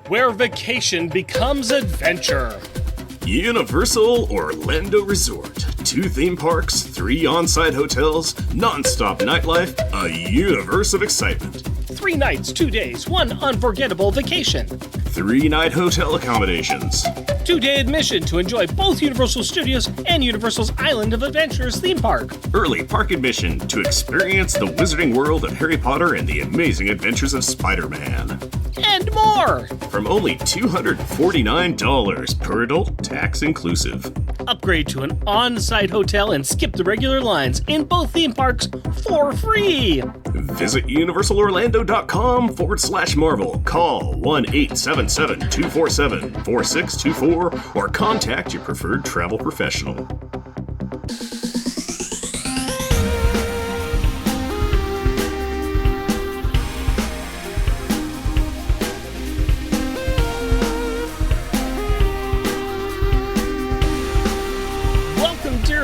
where vacation becomes adventure. Universal Orlando Resort. 2 theme parks, 3 on-site hotels, non-stop nightlife, a universe of excitement. 3 nights, 2 days, 1 unforgettable vacation. 3-night hotel accommodations. 2-day admission to enjoy both Universal Studios and Universal's Island of Adventures theme park. Early park admission to experience the wizarding world of Harry Potter and the amazing adventures of Spider-Man. And more! From only $249 per adult, tax inclusive. Upgrade to an on-site hotel and skip the regular lines in both theme parks for free! Visit universalorlando.com/Marvel. Call 1-877-247-4624 or contact your preferred travel professional.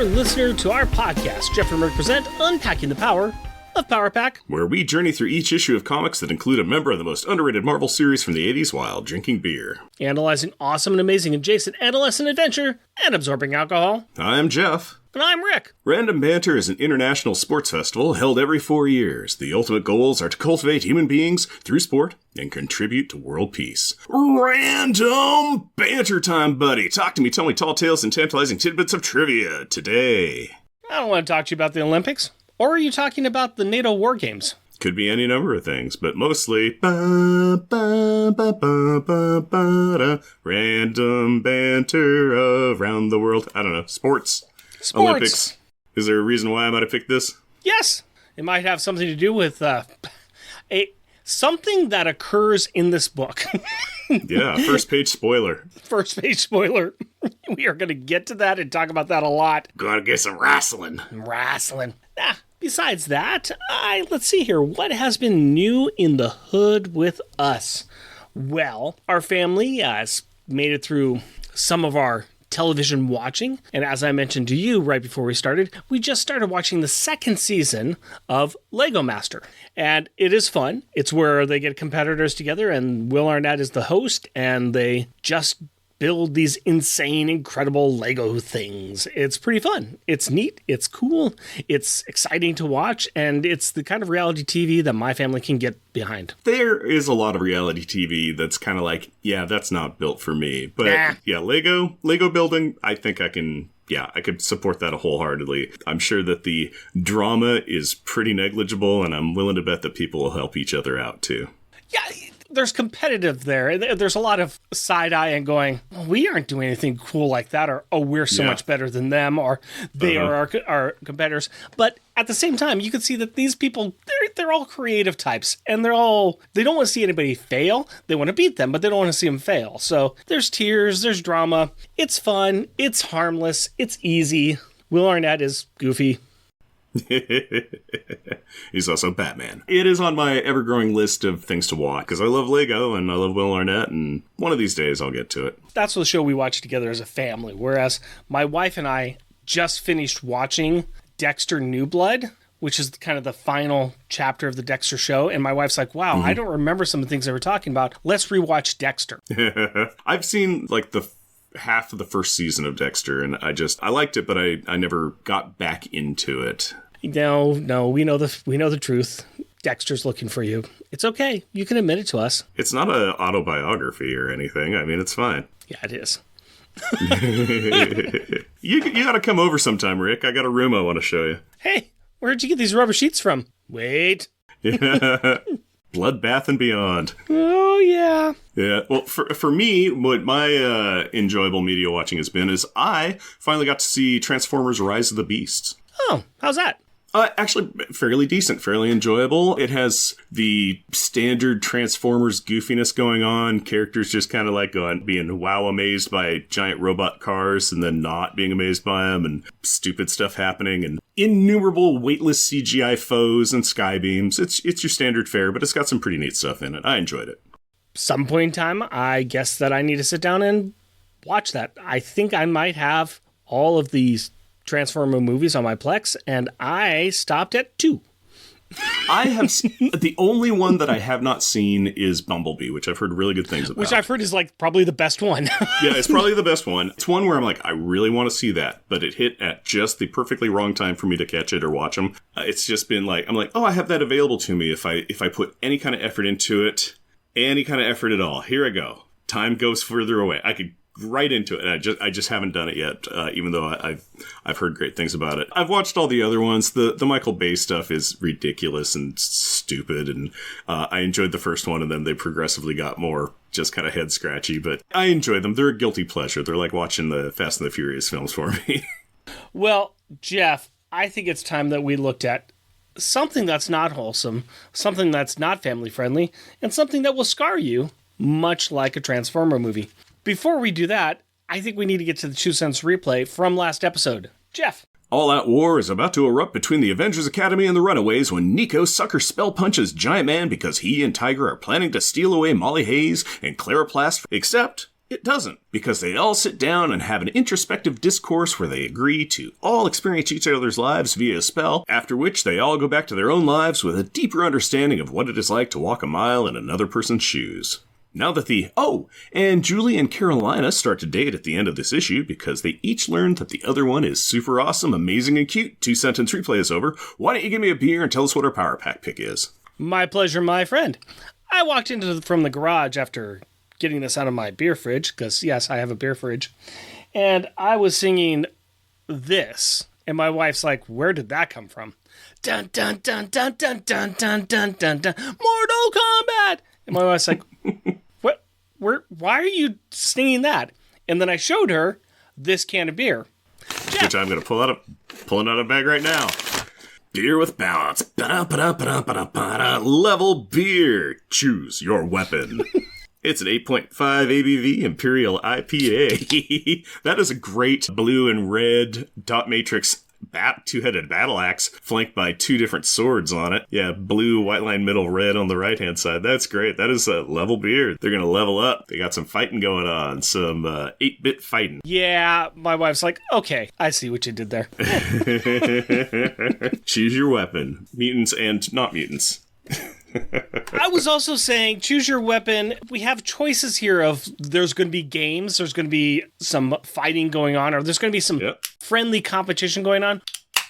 Listener to our podcast, Jeff and Rick present Unpacking the Power of Power Pack, where we journey through each issue of comics that include a member of the most underrated Marvel series from the 80s while drinking beer. Analyzing awesome and amazing adjacent adolescent adventure and absorbing alcohol. I'm Jeff. And I'm Rick. Random Banter is an international sports festival held every 4 years. The ultimate goals are to cultivate human beings through sport and contribute to world peace. Random Banter time, buddy. Talk to me, tell me tall tales and tantalizing tidbits of trivia today. I don't want to talk to you about the Olympics. Or are you talking about the NATO war games? Could be any number of things, but mostly random banter around the world. I don't know. Sports. Olympics. Is there a reason why I might have picked this? Yes. It might have something to do with something that occurs in this book. Yeah, first page spoiler. First page spoiler. We are going to get to that and talk about that a lot. Gotta get some wrestling. Besides that, let's see here. What has been new in the hood with us? Well, our family has made it through some of our television watching, and as I mentioned to you right before we started, we just started watching the 2nd season of Lego Master, and it is fun. It's where they get competitors together, and Will Arnett is the host, and they just build these insane, incredible Lego things. It's pretty fun. It's neat. It's cool. It's exciting to watch. And it's the kind of reality TV that my family can get behind. There is a lot of reality TV that's kind of like, yeah, that's not built for me. But yeah, Lego building, I think I could support that wholeheartedly. I'm sure that the drama is pretty negligible, and I'm willing to bet that people will help each other out too. Yeah, there's competitive there. There's a lot of side-eye and going, oh, we aren't doing anything cool like that, or, oh, we're so much better than them, or they are our competitors. But at the same time, you can see that these people, they're all creative types, and they don't want to see anybody fail. They want to beat them, but they don't want to see them fail. So there's tears, there's drama. It's fun. It's harmless. It's easy. Will Arnett is goofy. He's also Batman. It is on my ever-growing list of things to watch, because I love Lego and I love Will Arnett, and one of these days I'll get to it. That's the show we watch together as a family, whereas my wife and I just finished watching Dexter New Blood, which is kind of the final chapter of the Dexter show, and my wife's like, wow, I don't remember some of the things they were talking about. Let's rewatch Dexter. I've seen like the half of the first season of Dexter, and I liked it, but I never got back into it. No, we know the truth. Dexter's looking for you. It's okay. You can admit it to us. It's not an autobiography or anything. I mean, it's fine. Yeah, it is. You gotta come over sometime, Rick. I got a room I want to show you. Hey, where'd you get these rubber sheets from? Wait. Bloodbath and Beyond. Oh, yeah. Yeah, well, for me, what my enjoyable media watching has been is I finally got to see Transformers Rise of the Beasts. Oh, how's that? Actually, fairly decent, fairly enjoyable. It has the standard Transformers goofiness going on. Characters just kind of like being wow amazed by giant robot cars and then not being amazed by them, and stupid stuff happening, and innumerable weightless CGI foes and sky beams. It's your standard fare, but it's got some pretty neat stuff in it. I enjoyed it. Some point in time, I guess that I need to sit down and watch that. I think I might have all of these Transformer movies on my Plex, and I stopped at 2. I have the only one that I have not seen is Bumblebee, which I've heard really good things about. Which I've heard is like probably the best one. Yeah, it's probably the best one. It's one where I'm like, I really want to see that, but it hit at just the perfectly wrong time for me to catch it or watch them. It's just been like, I'm like, oh, I have that available to me if I put any kind of effort into it, any kind of effort at all. Here I go. Time goes further away. I could right into it, and I just haven't done it yet, even though I've heard great things about it. I've watched all the other ones. The Michael Bay stuff is ridiculous and stupid, and I enjoyed the first one, and then they progressively got more just kind of head scratchy, but I enjoy them. They're a guilty pleasure. They're like watching the Fast and the Furious films for me. Well, Jeff, I think it's time that we looked at something that's not wholesome, something that's not family friendly, and something that will scar you, much like a Transformer movie. Before we do that, I think we need to get to the 2 cents replay from last episode. Jeff. All-out war is about to erupt between the Avengers Academy and the Runaways when Nico sucker spell punches Giant Man because he and Tiger are planning to steal away Molly Hayes and Clariplast, except it doesn't, because they all sit down and have an introspective discourse where they agree to all experience each other's lives via a spell, after which they all go back to their own lives with a deeper understanding of what it is like to walk a mile in another person's shoes. Now that and Julie and Carolina start to date at the end of this issue because they each learned that the other one is super awesome, amazing, and cute. 2 sentence replay is over. Why don't you give me a beer and tell us what our Power Pack pick is? My pleasure, my friend. I walked from the garage after getting this out of my beer fridge, because yes, I have a beer fridge, and I was singing this, and my wife's like, where did that come from? Dun dun dun dun dun dun dun dun dun dun, Mortal Kombat! And my wife's like, why are you singing that? And then I showed her this can of beer. Jeff. Which I'm going to pull out of a bag right now. Beer with balance. Level beer. Choose your weapon. It's an 8.5 ABV Imperial IPA. That is a great blue and red dot matrix two-headed battle axe flanked by 2 different swords on it. Yeah, blue, white line middle, red on the right-hand side. That's great. That is a level beer. They're going to level up. They got some fighting going on. Some 8-bit fighting. Yeah, my wife's like, okay, I see what you did there. Choose your weapon. Mutants and not mutants. I was also saying, choose your weapon. We have choices here of there's going to be games, there's going to be some fighting going on, or there's going to be some friendly competition going on.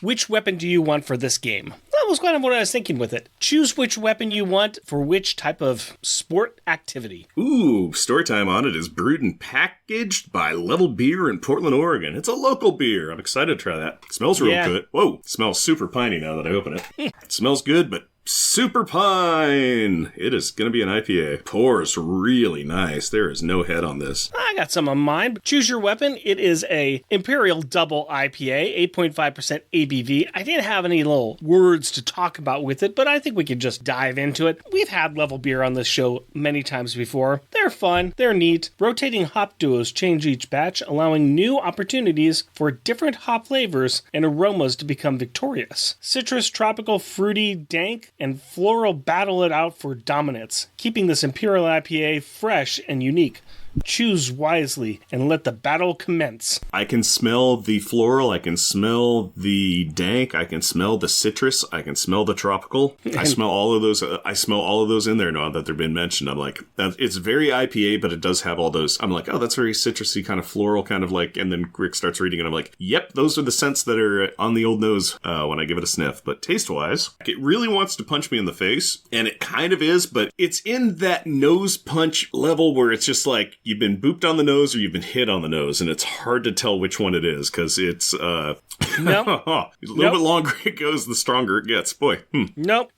Which weapon do you want for this game? That was kind of what I was thinking with it. Choose which weapon you want for which type of sport activity. Ooh, story time on it is brewed and packaged by Level Beer in Portland, Oregon. It's a local beer. I'm excited to try that. It smells real good. Whoa, it smells super piney now that I open it. It smells good, but super pine. It is going to be an IPA. Pours really nice. There is no head on this. I got some on mine. Choose your weapon. It is a Imperial Double IPA, 8.5% ABV. I didn't have any little words to talk about with it, but I think we could just dive into it. We've had Level Beer on this show many times before. They're fun. They're neat. Rotating hop duos change each batch, allowing new opportunities for different hop flavors and aromas to become victorious. Citrus, tropical, fruity, dank, and floral battle it out for dominance, keeping this Imperial IPA fresh and unique. Choose wisely and let the battle commence. I can smell the floral, I can smell the dank, I can smell the citrus, I can smell the tropical. I smell all of those. I smell all of those in there now that they've been mentioned. I'm like, it's very IPA, but it does have all those. I'm like, oh, that's very citrusy, kind of floral, kind of like. And then Rick starts reading, and I'm like, yep, those are the scents that are on the old nose when I give it a sniff. But taste-wise, it really wants to punch me in the face, and it kind of is, but it's in that nose punch level where it's just like, you've been booped on the nose or you've been hit on the nose, and it's hard to tell which one it is because it's the little bit longer it goes, the stronger it gets. Boy. Nope.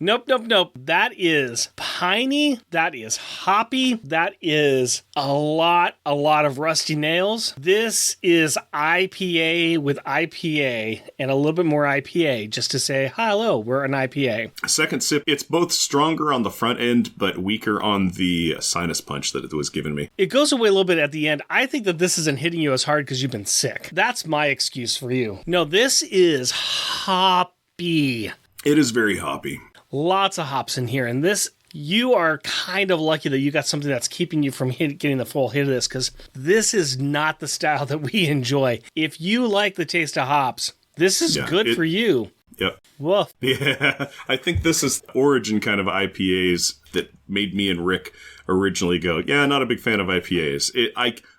That is piney. That is hoppy. That is a lot of rusty nails. This is IPA with IPA and a little bit more IPA just to say, hello, we're an IPA. Second sip, it's both stronger on the front end but weaker on the sinus punch that it was giving me. It goes away a little bit at the end. I think that this isn't hitting you as hard because you've been sick. That's my excuse for you. No, this is hoppy. It is very hoppy. Lots of hops in here. And this, you are kind of lucky that you got something that's keeping you from getting the full hit of this, because this is not the style that we enjoy. If you like the taste of hops, this is good for you. Yep. Woof. Yeah, I think this is the origin kind of IPAs that made me and Rick originally go, yeah, not a big fan of IPAs.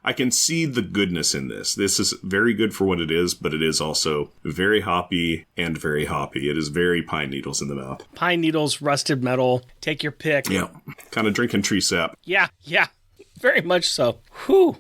I can see the goodness in this. This is very good for what it is, but it is also very hoppy and very hoppy. It is very pine needles in the mouth. Pine needles, rusted metal. Take your pick. Yeah, kind of drinking tree sap. Yeah, very much so. Whew.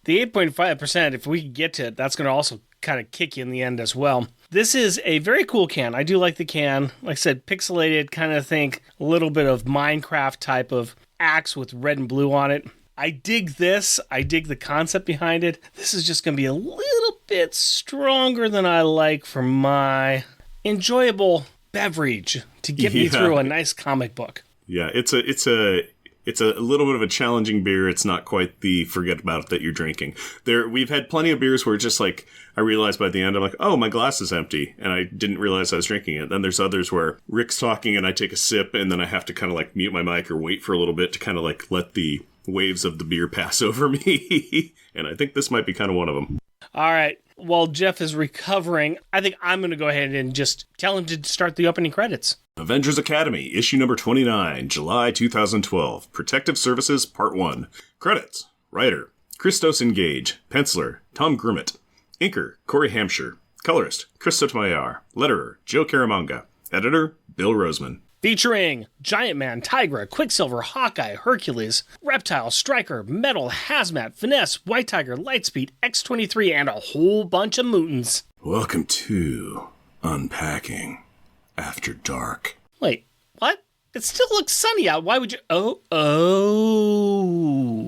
The 8.5%, if we can get to it, that's going to also kind of kick you in the end as well. This is a very cool can. I do like the can. Like I said, pixelated, kind of think a little bit of Minecraft type of axe with red and blue on it. I dig this. I dig the concept behind it. This is just going to be a little bit stronger than I like for my enjoyable beverage to get me through a nice comic book. Yeah, it's a little bit of a challenging beer. It's not quite the forget about it that you're drinking. We've had plenty of beers where just like, I realized by the end, I'm like, oh, my glass is empty. And I didn't realize I was drinking it. Then there's others where Rick's talking and I take a sip and then I have to kind of like mute my mic or wait for a little bit to kind of like let the waves of the beer pass over me. And I think this might be kind of one of them. All right. While Jeff is recovering, I think I'm going to go ahead and just tell him to start the opening credits. Avengers Academy, issue number 29, July 2012. Protective Services, Part 1. Credits. Writer, Christos Engage. Penciler, Tom Grummett. Inker, Corey Hampshire. Colorist, Chris Sotomayor. Letterer, Joe Caramanga. Editor, Bill Roseman. Featuring Giant Man, Tigra, Quicksilver, Hawkeye, Hercules, Reptile, Striker, Metal, Hazmat, Finesse, White Tiger, Lightspeed, X-23, and a whole bunch of mutants. Welcome to Unpacking After Dark. Wait, what? It still looks sunny out. Why would you... Oh.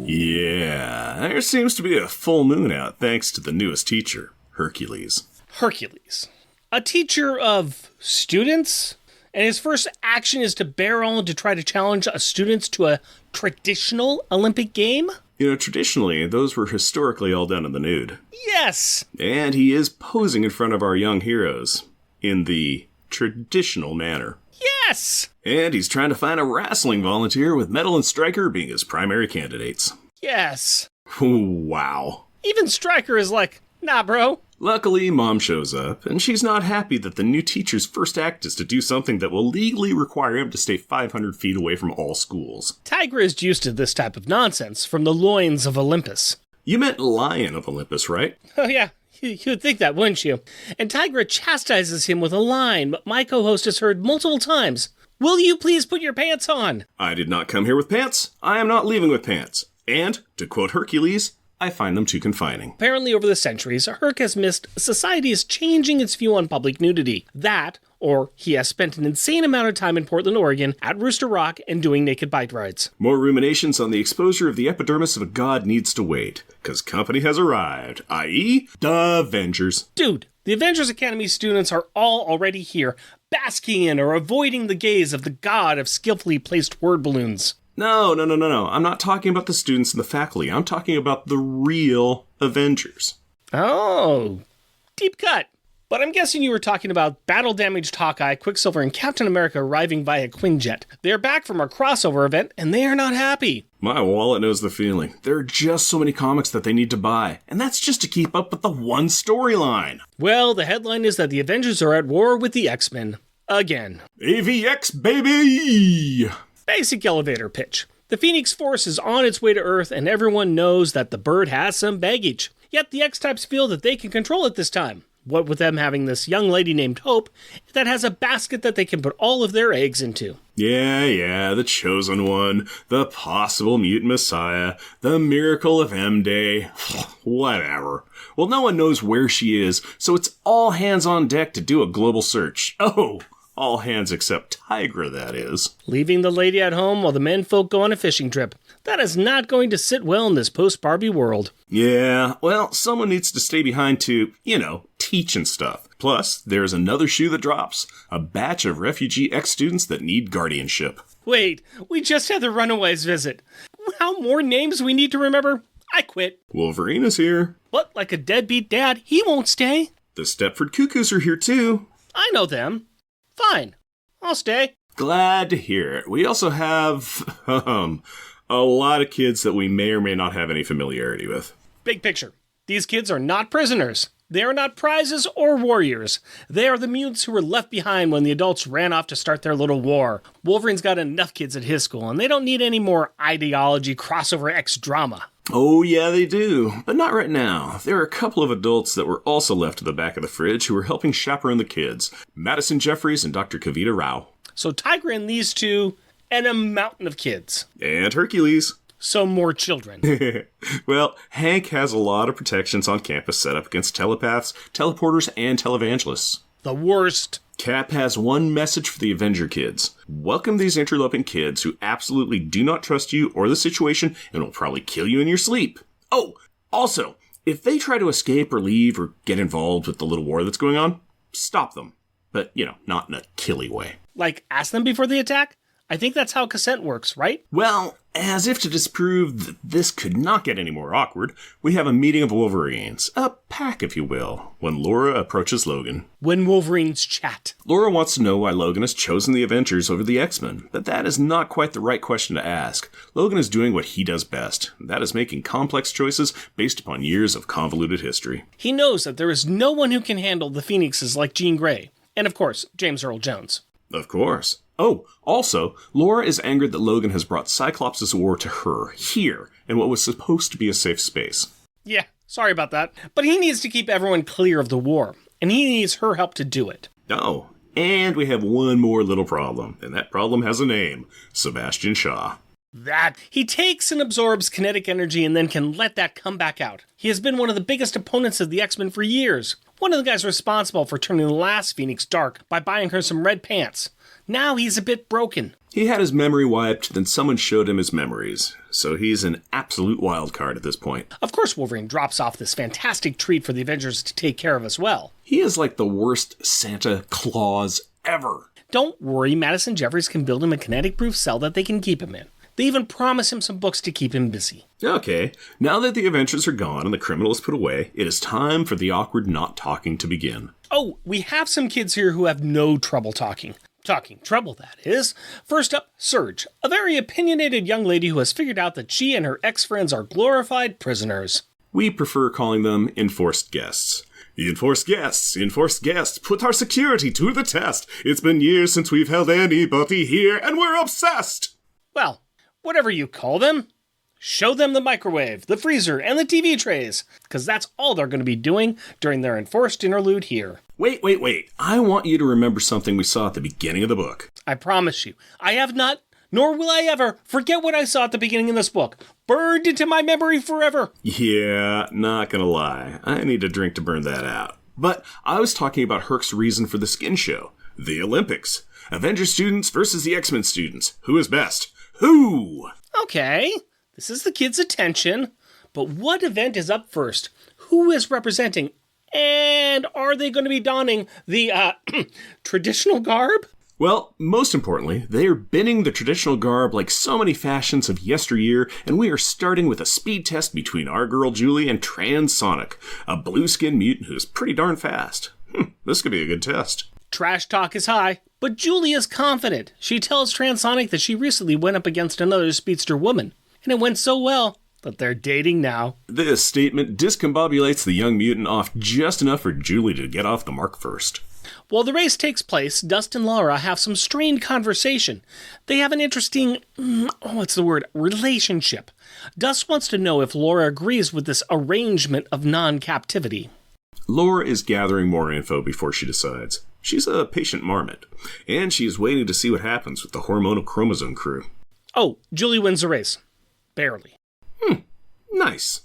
Yeah, there seems to be a full moon out thanks to the newest teacher, Hercules. Hercules. A teacher of students? And his first action is to barrel to try to challenge students to a traditional Olympic game? You know, traditionally, those were historically all done in the nude. Yes! And he is posing in front of our young heroes in the traditional manner. Yes! And he's trying to find a wrestling volunteer with Metal and Striker being his primary candidates. Yes! Wow. Even Striker is like, nah, bro. Luckily, Mom shows up, and she's not happy that the new teacher's first act is to do something that will legally require him to stay 500 feet away from all schools. Tigra is used to this type of nonsense from the loins of Olympus. You meant Lion of Olympus, right? Oh yeah, you'd think that, wouldn't you? And Tigra chastises him with a line, but my co-host has heard multiple times. Will you please put your pants on? I did not come here with pants. I am not leaving with pants. And, to quote Hercules, I find them too confining. Apparently over the centuries, Herc has missed society is changing its view on public nudity. That, or he has spent an insane amount of time in Portland, Oregon, at Rooster Rock and doing naked bike rides. More ruminations on the exposure of the epidermis of a god needs to wait, because company has arrived, i.e., the Avengers. Dude, the Avengers Academy students are all already here, basking in or avoiding the gaze of the god of skillfully placed word balloons. No. I'm not talking about the students and the faculty. I'm talking about the real Avengers. Oh, deep cut. But I'm guessing you were talking about battle-damaged Hawkeye, Quicksilver, and Captain America arriving via Quinjet. They're back from our crossover event, and they are not happy. My wallet knows the feeling. There are just so many comics that they need to buy, and that's just to keep up with the one storyline. Well, the headline is that the Avengers are at war with the X-Men. Again. AVX, baby! Basic elevator pitch. The Phoenix Force is on its way to Earth, and everyone knows that the bird has some baggage. Yet the X-Types feel that they can control it this time. What with them having this young lady named Hope that has a basket that they can put all of their eggs into. Yeah, the chosen one, the possible mutant messiah, the miracle of M-Day, whatever. Well, no one knows where she is, so it's all hands on deck to do a global search. Oh, all hands except Tigra, that is. Leaving the lady at home while the menfolk go on a fishing trip. That is not going to sit well in this post-Barbie world. Yeah, well, someone needs to stay behind to, teach and stuff. Plus, there's another shoe that drops. A batch of refugee ex-students that need guardianship. Wait, we just had the Runaways visit. How more names we need to remember? I quit. Wolverine is here. But like a deadbeat dad, he won't stay. The Stepford Cuckoos are here too. I know them. Fine. I'll stay. Glad to hear it. We also have, a lot of kids that we may or may not have any familiarity with. Big picture. These kids are not prisoners. They are not prizes or warriors. They are the mutants who were left behind when the adults ran off to start their little war. Wolverine's got enough kids at his school, and they don't need any more ideology crossover X drama. Oh, yeah, they do. But not right now. There are a couple of adults that were also left at the back of the fridge who were helping chaperone the kids. Madison Jeffries and Dr. Kavita Rao. So Tigra and these two, and a mountain of kids. And Hercules. So more children. Well, Hank has a lot of protections on campus set up against telepaths, teleporters, and televangelists. The worst. Cap has one message for the Avenger kids. Welcome these interloping kids who absolutely do not trust you or the situation and will probably kill you in your sleep. Oh, also, if they try to escape or leave or get involved with the little war that's going on, stop them. But, not in a killy way. Like, ask them before they attack? I think that's how consent works, right? Well, as if to disprove that this could not get any more awkward, we have a meeting of Wolverines, a pack, if you will, when Laura approaches Logan. When Wolverines chat. Laura wants to know why Logan has chosen the Avengers over the X-Men, but that is not quite the right question to ask. Logan is doing what he does best, that is making complex choices based upon years of convoluted history. He knows that there is no one who can handle the Phoenixes like Jean Grey, and of course, James Earl Jones. Of course. Oh, also, Laura is angered that Logan has brought Cyclops' war to her, here, in what was supposed to be a safe space. Yeah, sorry about that. But he needs to keep everyone clear of the war, and he needs her help to do it. Oh, and we have one more little problem, and that problem has a name. Sebastion Shaw. That he takes and absorbs kinetic energy and then can let that come back out. He has been one of the biggest opponents of the X-Men for years. One of the guys responsible for turning the last Phoenix dark by buying her some red pants. Now he's a bit broken. He had his memory wiped, then someone showed him his memories. So he's an absolute wild card at this point. Of course Wolverine drops off this fantastic treat for the Avengers to take care of as well. He is like the worst Santa Claus ever. Don't worry, Madison Jeffries can build him a kinetic-proof cell that they can keep him in. They even promise him some books to keep him busy. Okay, now that the Avengers are gone and the criminal is put away, it is time for the awkward not talking to begin. Oh, we have some kids here who have no trouble talking. Talking trouble, that is. First up, Surge, a very opinionated young lady who has figured out that she and her ex-friends are glorified prisoners. We prefer calling them enforced guests. Enforced guests, put our security to the test. It's been years since we've held anybody here, and we're obsessed! Well, whatever you call them, show them the microwave, the freezer, and the TV trays, because that's all they're going to be doing during their enforced interlude here. Wait. I want you to remember something we saw at the beginning of the book. I promise you, I have not, nor will I ever, forget what I saw at the beginning of this book. Burned into my memory forever. Yeah, not gonna lie. I need a drink to burn that out. But I was talking about Herc's reason for the skin show. The Olympics. Avengers students versus the X-Men students. Who is best? Who? Okay, this is the kids' attention. But what event is up first? Who is representing? And are they going to be donning the traditional garb? Well, most importantly, they are binning the traditional garb like so many fashions of yesteryear, and we are starting with a speed test between our girl Julie and Transonic, a blue-skinned mutant who's pretty darn fast. This could be a good test. Trash talk is high, but Julie is confident. She tells Transonic that she recently went up against another speedster woman, and it went so well that they're dating now. This statement discombobulates the young mutant off just enough for Julie to get off the mark first. While the race takes place, Dust and Laura have some strained conversation. They have an interesting, relationship. Dust wants to know if Laura agrees with this arrangement of non-captivity. Laura is gathering more info before she decides. She's a patient marmot, and she's waiting to see what happens with the hormonal chromosome crew. Oh, Julie wins the race. Barely. Nice.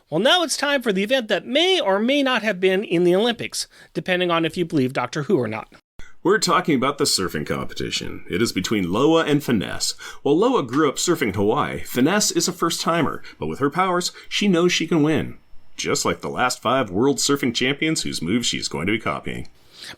Well, now it's time for the event that may or may not have been in the Olympics, depending on if you believe Doctor Who or not. We're talking about the surfing competition. It is between Loa and Finesse. While Loa grew up surfing in Hawaii, Finesse is a first-timer, but with her powers, she knows she can win. Just like the last 5 world surfing champions whose moves she's going to be copying.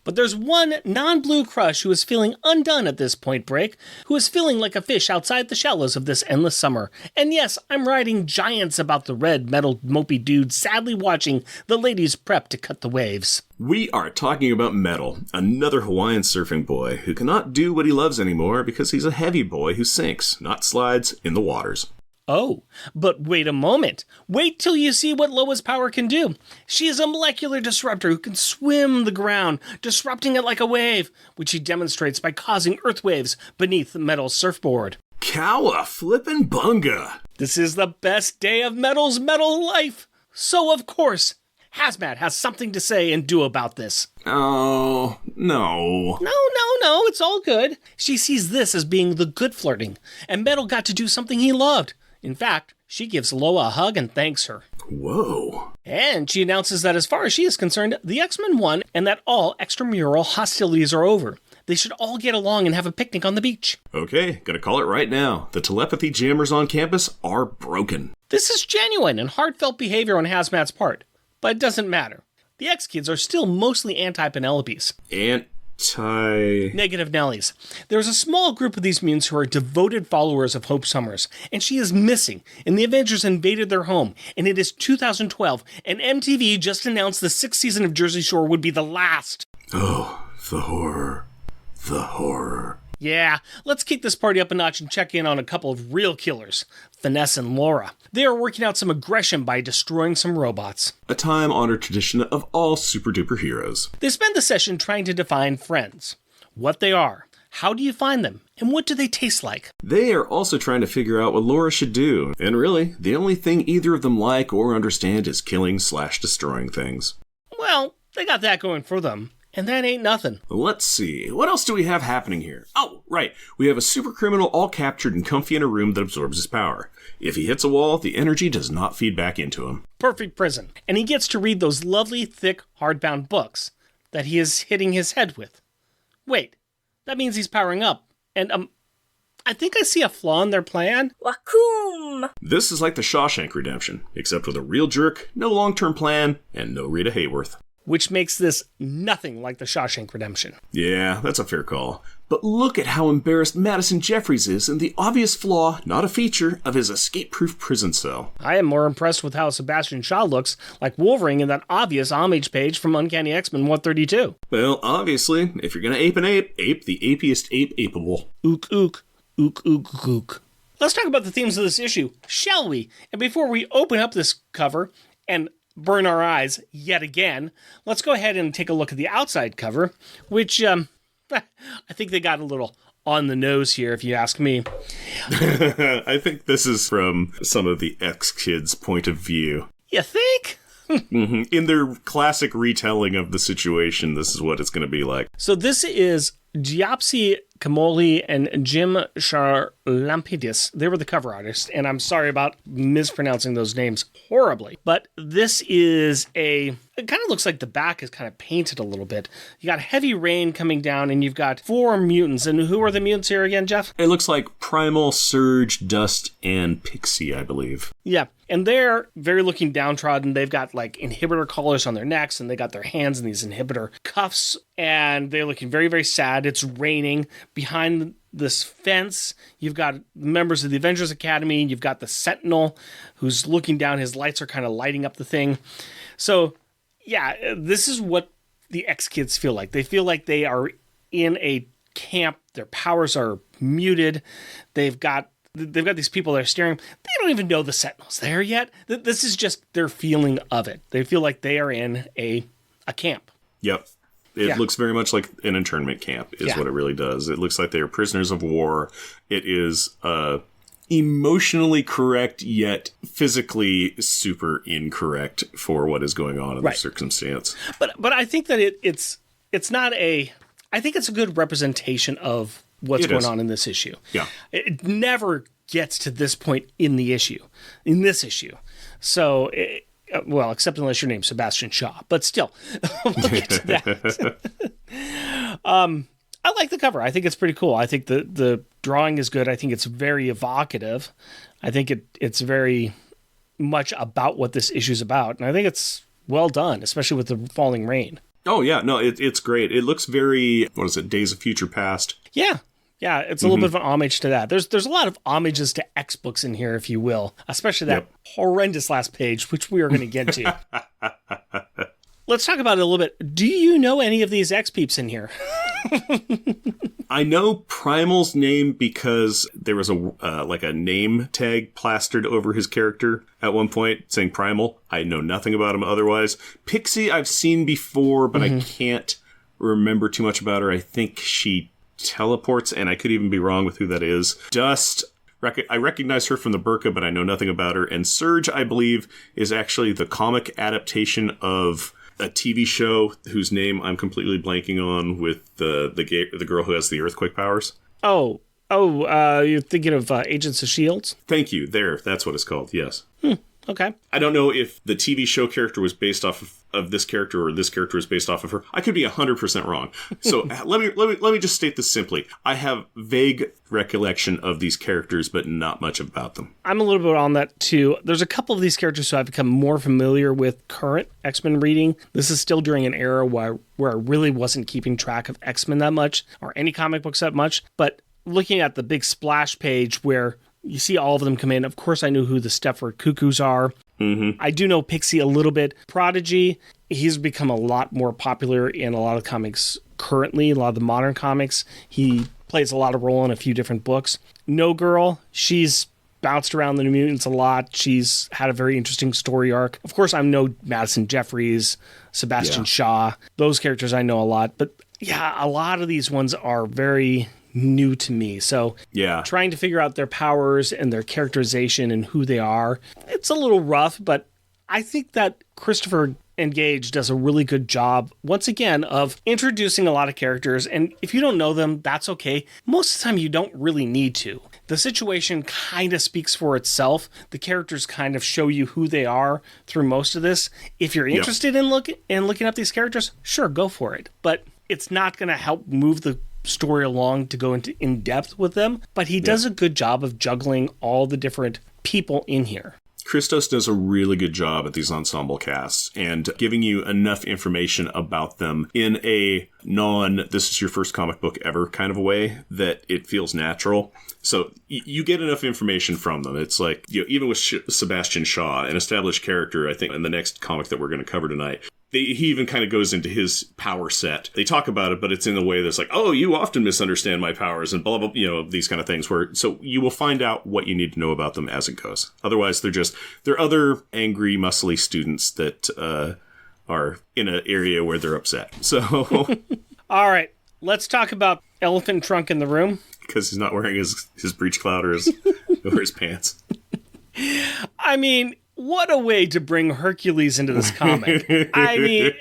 But there's one non-blue crush who is feeling undone at this point break, who is feeling like a fish outside the shallows of this endless summer. And yes, I'm writing giants about the red metal mopey dude sadly watching the ladies prep to cut the waves. We are talking about Metal, another Hawaiian surfing boy who cannot do what he loves anymore because he's a heavy boy who sinks, not slides, in the waters. Oh, but wait a moment. Wait till you see what Loa's power can do. She is a molecular disruptor who can swim the ground, disrupting it like a wave, which she demonstrates by causing earth waves beneath Metal's surfboard. Cowa flippin' bunga. This is the best day of Metal's metal life. So, of course, Hazmat has something to say and do about this. Oh, no. No, it's all good. She sees this as being the good flirting, and Metal got to do something he loved. In fact, she gives Loa a hug and thanks her. Whoa. And she announces that as far as she is concerned, the X-Men won and that all extramural hostilities are over. They should all get along and have a picnic on the beach. Okay, gonna call it right now. The telepathy jammers on campus are broken. This is genuine and heartfelt behavior on Hazmat's part. But it doesn't matter. The X-Kids are still mostly anti-Penelopes. Negative Nellies. There's a small group of these mutants who are devoted followers of Hope Summers, and she is missing, and the Avengers invaded their home, and it is 2012, and MTV just announced the 6th season of Jersey Shore would be the last. Oh, the horror. The horror. Yeah, let's kick this party up a notch and check in on a couple of real killers, Finesse and Laura. They are working out some aggression by destroying some robots. A time-honored tradition of all super-duper heroes. They spend the session trying to define friends. What they are, how do you find them, and what do they taste like? They are also trying to figure out what Laura should do, and really, the only thing either of them like or understand is killing/destroying things. Well, they got that going for them. And that ain't nothing. Let's see. What else do we have happening here? Oh, right. We have a super criminal all captured and comfy in a room that absorbs his power. If he hits a wall, the energy does not feed back into him. Perfect prison. And he gets to read those lovely, thick, hardbound books that he is hitting his head with. Wait, that means he's powering up. And, I think I see a flaw in their plan. Wacom! This is like the Shawshank Redemption, except with a real jerk, no long-term plan, and no Rita Hayworth. Which makes this nothing like the Shawshank Redemption. Yeah, that's a fair call. But look at how embarrassed Madison Jeffries is and the obvious flaw, not a feature, of his escape-proof prison cell. I am more impressed with how Sebastion Shaw looks like Wolverine in that obvious homage page from Uncanny X-Men 132. Well, obviously, if you're gonna ape an ape, ape the apiest ape apeable. Ook, ook, ook, ook, ook. Let's talk about the themes of this issue, shall we? And before we open up this cover and burn our eyes yet again, let's go ahead and take a look at the outside cover, which I think they got a little on the nose here, if you ask me. I think this is from some of the X-Kids' point of view. You think? Mm-hmm. In their classic retelling of the situation, this is what it's going to be like. So this is Giapsi Kamoli and Jim Charlampidis. They were the cover artists, and I'm sorry about mispronouncing those names horribly. But this is it kind of looks like the back is kind of painted a little bit. You got heavy rain coming down, and you've got 4 mutants. And who are the mutants here again, Jeff? It looks like Primal, Surge, Dust, and Pixie, I believe. Yeah, and they're very looking downtrodden. They've got like inhibitor collars on their necks, and they got their hands in these inhibitor cuffs, and they're looking very, very sad. It's raining. Behind this fence, you've got members of the Avengers Academy. You've got the Sentinel who's looking down. His lights are kind of lighting up the thing. So, yeah, this is what the X-Kids feel like. They feel like they are in a camp. Their powers are muted. They've got these people that are staring. They don't even know the Sentinel's there yet. This is just their feeling of it. They feel like they are in a camp. Yep. It looks very much like an internment camp is what it really does. It looks like they are prisoners of war. It is emotionally correct, yet physically super incorrect for what is going on in the circumstance. But I think that it's not I think it's a good representation of what's going on in this issue. Yeah. It never gets to this point in this issue. So, well, except unless your name's Sebastion Shaw. But still, we'll get to that. I like the cover. I think it's pretty cool. I think the drawing is good. I think it's very evocative. I think it's very much about what this issue's about. And I think it's well done, especially with the falling rain. Oh, yeah. No, it's great. It looks very, Days of Future Past? Yeah. Yeah, it's a little bit of an homage to that. There's a lot of homages to X books in here, if you will, especially that horrendous last page, which we are going to get to. let's talk about it a little bit. Do you know any of these X-Peeps in here? I know Primal's name because there was a name tag plastered over his character at one point saying Primal. I know nothing about him otherwise. Pixie I've seen before, but I can't remember too much about her. I think she teleports, and I could even be wrong with who that is. Dust, I recognize her from the Burqa, but I know nothing about her. And Surge, I believe, is actually the comic adaptation of a TV show whose name I'm completely blanking on, with the girl who has the earthquake powers. You're thinking of Agents of S.H.I.E.L.D.? Thank you. That's what it's called. Yes. Okay. I don't know if the TV show character was based off of this character or this character was based off of her. I could be 100% wrong. So let me just state this simply. I have vague recollection of these characters, but not much about them. I'm a little bit on that too. There's a couple of these characters who I've become more familiar with current X-Men reading. This is still during an era where I really wasn't keeping track of X-Men that much, or any comic books that much. But looking at the big splash page where you see all of them come in, of course I knew who the Stepford Cuckoos are. I do know Pixie a little bit. Prodigy, he's become a lot more popular in a lot of comics currently, a lot of the modern comics. He plays a lot of role in a few different books. No Girl, she's bounced around the New Mutants a lot. She's had a very interesting story arc. Of course, I know Madison Jeffries, Sebastion Shaw. Those characters I know a lot. But yeah, a lot of these ones are very new to me. So trying to figure out their powers and their characterization and who they are, it's a little rough, but I think that Christopher Engage does a really good job, once again, of introducing a lot of characters. And if you don't know them, that's okay. Most of the time, you don't really need to. The situation kind of speaks for itself. The characters kind of show you who they are through most of this. If you're interested in looking up these characters, sure, go for it. But it's not going to help move the story along to go into in depth with them, but he does a good job of juggling all the different people in here. Christos does a really good job at these ensemble casts and giving you enough information about them in a this is your first comic book ever kind of a way that it feels natural. So you get enough information from them. It's like, even with Sebastion Shaw, an established character, I think in the next comic that we're going to cover tonight, he even kind of goes into his power set. They talk about it, but it's in a way that's like, oh, you often misunderstand my powers and blah, blah, these kind of things so you will find out what you need to know about them as it goes. Otherwise, they're other angry, muscly students that are in an area where they're upset. So, all right, let's talk about elephant trunk in the room. Because he's not wearing his breech clout or his pants. I mean, what a way to bring Hercules into this comic. I mean,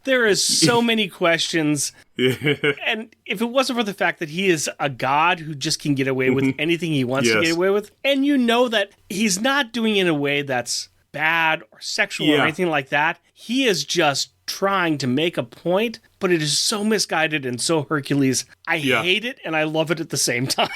there is so many questions. And if it wasn't for the fact that he is a god who just can get away with anything he wants to get away with, and you know that he's not doing it in a way that's bad or sexual or anything like that. He is just trying to make a point, but it is so misguided and so Hercules. I hate it and I love it at the same time.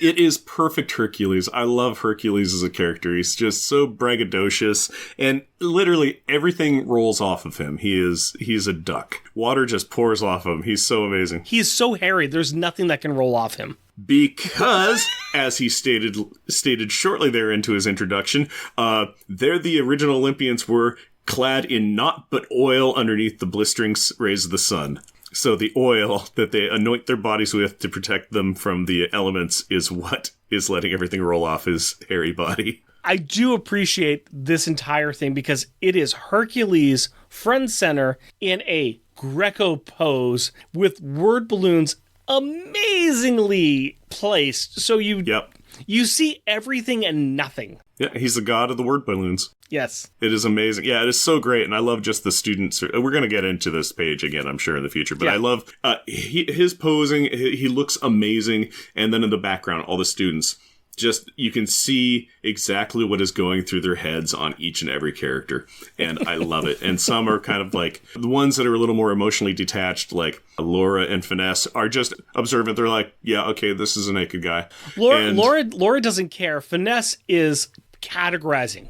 It is perfect Hercules. I love Hercules as a character. He's just so braggadocious, and literally everything rolls off of him. He's a duck. Water just pours off of him. He's so amazing. He's so hairy. There's nothing that can roll off him. Because, as he stated shortly there into his introduction, the original Olympians were clad in naught but oil underneath the blistering rays of the sun. So the oil that they anoint their bodies with to protect them from the elements is what is letting everything roll off his hairy body. I do appreciate this entire thing because it is Hercules front center in a Greco pose with word balloons amazingly placed. So you see everything and nothing. Yeah, he's the god of the word balloons. Yes. It is amazing. Yeah, it is so great. And I love just the students. We're going to get into this page again, I'm sure, in the future. But I love his posing. He looks amazing. And then in the background, all the students. Just, you can see exactly what is going through their heads on each and every character. And I love it. And some are kind of like, the ones that are a little more emotionally detached, like Laura and Finesse, are just observant. They're like, yeah, okay, this is a naked guy. Laura doesn't care. Finesse is categorizing.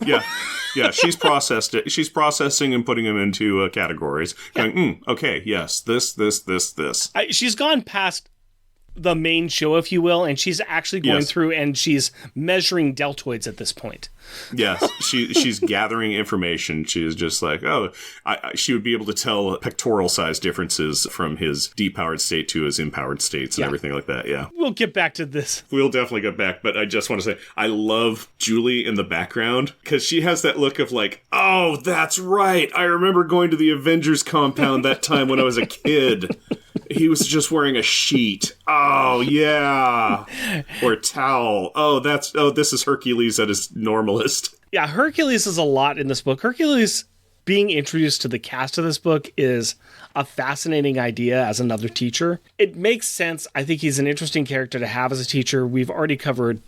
Yeah, she's processed it. She's processing and putting them into categories. Going, okay, yes, this. She's gone past the main show, if you will, and she's actually going Yes. through and she's measuring deltoids at this point. Yes, she's gathering information. She is just like, she would be able to tell pectoral size differences from his depowered state to his empowered states and everything like that. Yeah. We'll get back to this. We'll definitely get back, but I just want to say I love Julie in the background because she has that look of like, oh, that's right. I remember going to the Avengers compound that time when I was a kid. He was just wearing a sheet. Oh, yeah. Or a towel. This is Hercules at his normalist. Yeah, Hercules is a lot in this book. Hercules being introduced to the cast of this book is a fascinating idea as another teacher. It makes sense. I think he's an interesting character to have as a teacher. We've already covered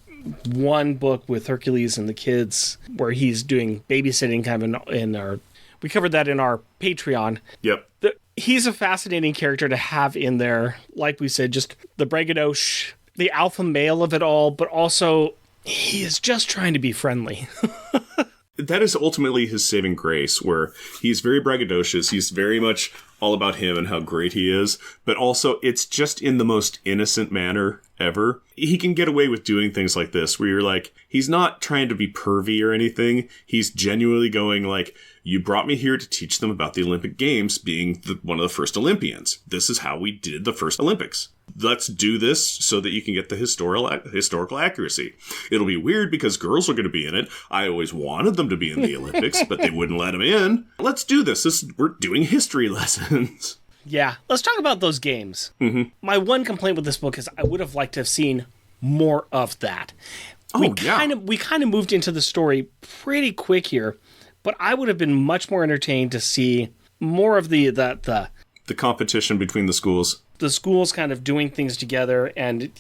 one book with Hercules and the kids where he's doing babysitting kind of in our... We covered that in our Patreon. Yep. He's a fascinating character to have in there. Like we said, just the braggadocio, the alpha male of it all, but also he is just trying to be friendly. That is ultimately his saving grace, where he's very braggadocious. He's very much all about him and how great he is, but also it's just in the most innocent manner ever. He can get away with doing things like this, where you're like, he's not trying to be pervy or anything. He's genuinely going like, you brought me here to teach them about the Olympic Games, being one of the first Olympians. This is how we did the first Olympics. Let's do this so that you can get the historical accuracy. It'll be weird because girls are going to be in it. I always wanted them to be in the Olympics, but they wouldn't let them in. Let's do this. We're doing history lessons. Yeah, let's talk about those games. Mm-hmm. My one complaint with this book is I would have liked to have seen more of that. We kind of moved into the story pretty quick here, but I would have been much more entertained to see more of the competition between the schools. The schools kind of doing things together, and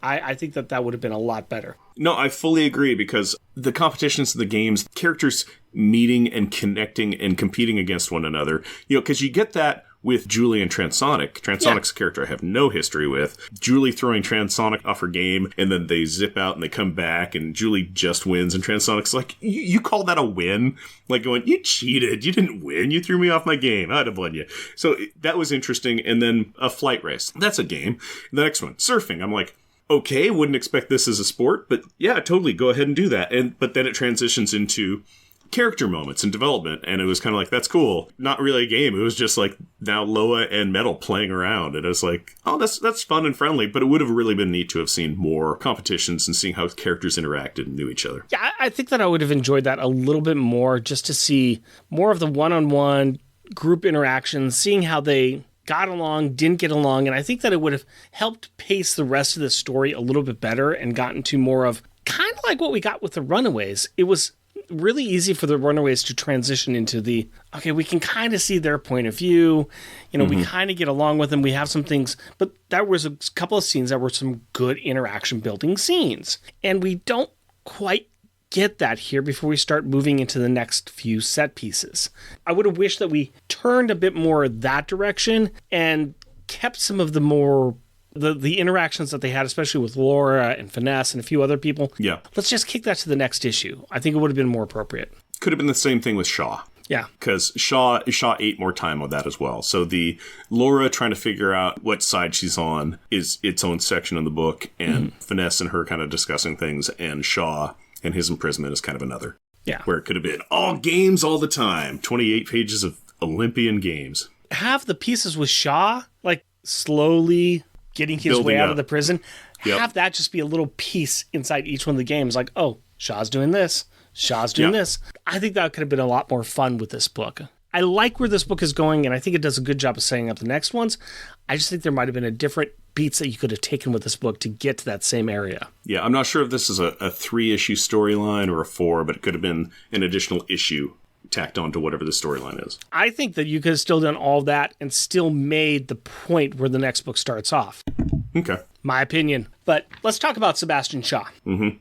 I think that would have been a lot better. No, I fully agree, because the competitions, the games, characters meeting and connecting and competing against one another, because you get that with Julie and Transonic. Transonic's a character I have no history with. Julie throwing Transonic off her game, and then they zip out and they come back, and Julie just wins, and Transonic's like, you call that a win? Like going, you cheated, you didn't win, you threw me off my game, I'd have won you. So that was interesting. And then a flight race. That's a game. The next one, surfing. I'm like, okay, wouldn't expect this as a sport, but yeah, totally, go ahead and do that. But then it transitions into character moments and development, and it was kind of like, that's cool. Not really a game. It was just like now Loa and Metal playing around, and it was like, oh, that's fun and friendly. But it would have really been neat to have seen more competitions and seeing how characters interacted and knew each other. Yeah, I think that I would have enjoyed that a little bit more, just to see more of the one-on-one group interactions, seeing how they got along, didn't get along, and I think that it would have helped pace the rest of the story a little bit better and gotten to more of kind of like what we got with the Runaways. It was really easy for the Runaways to transition into we can kind of see their point of view. We kind of get along with them. We have some things, but there was a couple of scenes that were some good interaction building scenes. And we don't quite get that here before we start moving into the next few set pieces. I would have wished that we turned a bit more that direction and kept some of the more the interactions that they had, especially with Laura and Finesse and a few other people. Yeah. Let's just kick that to the next issue. I think it would have been more appropriate. Could have been the same thing with Shaw. Yeah. Because Shaw ate more time on that as well. So the Laura trying to figure out what side she's on is its own section in the book, and Finesse and her kind of discussing things, and Shaw and his imprisonment is kind of another. Yeah. Where it could have been all games all the time. 28 pages of Olympian games. Have the pieces with Shaw, like slowly getting his way out of the prison. Yep. Have that just be a little piece inside each one of the games. Like, oh, Shaw's doing this. Shaw's doing this. I think that could have been a lot more fun with this book. I like where this book is going, and I think it does a good job of setting up the next ones. I just think there might have been a different beats that you could have taken with this book to get to that same area. Yeah, I'm not sure if this is a 3-issue storyline or a 4, but it could have been an additional issue tacked on to whatever the storyline is. I think that you could have still done all that and still made the point where the next book starts off. Okay. My opinion. But let's talk about Sebastion Shaw.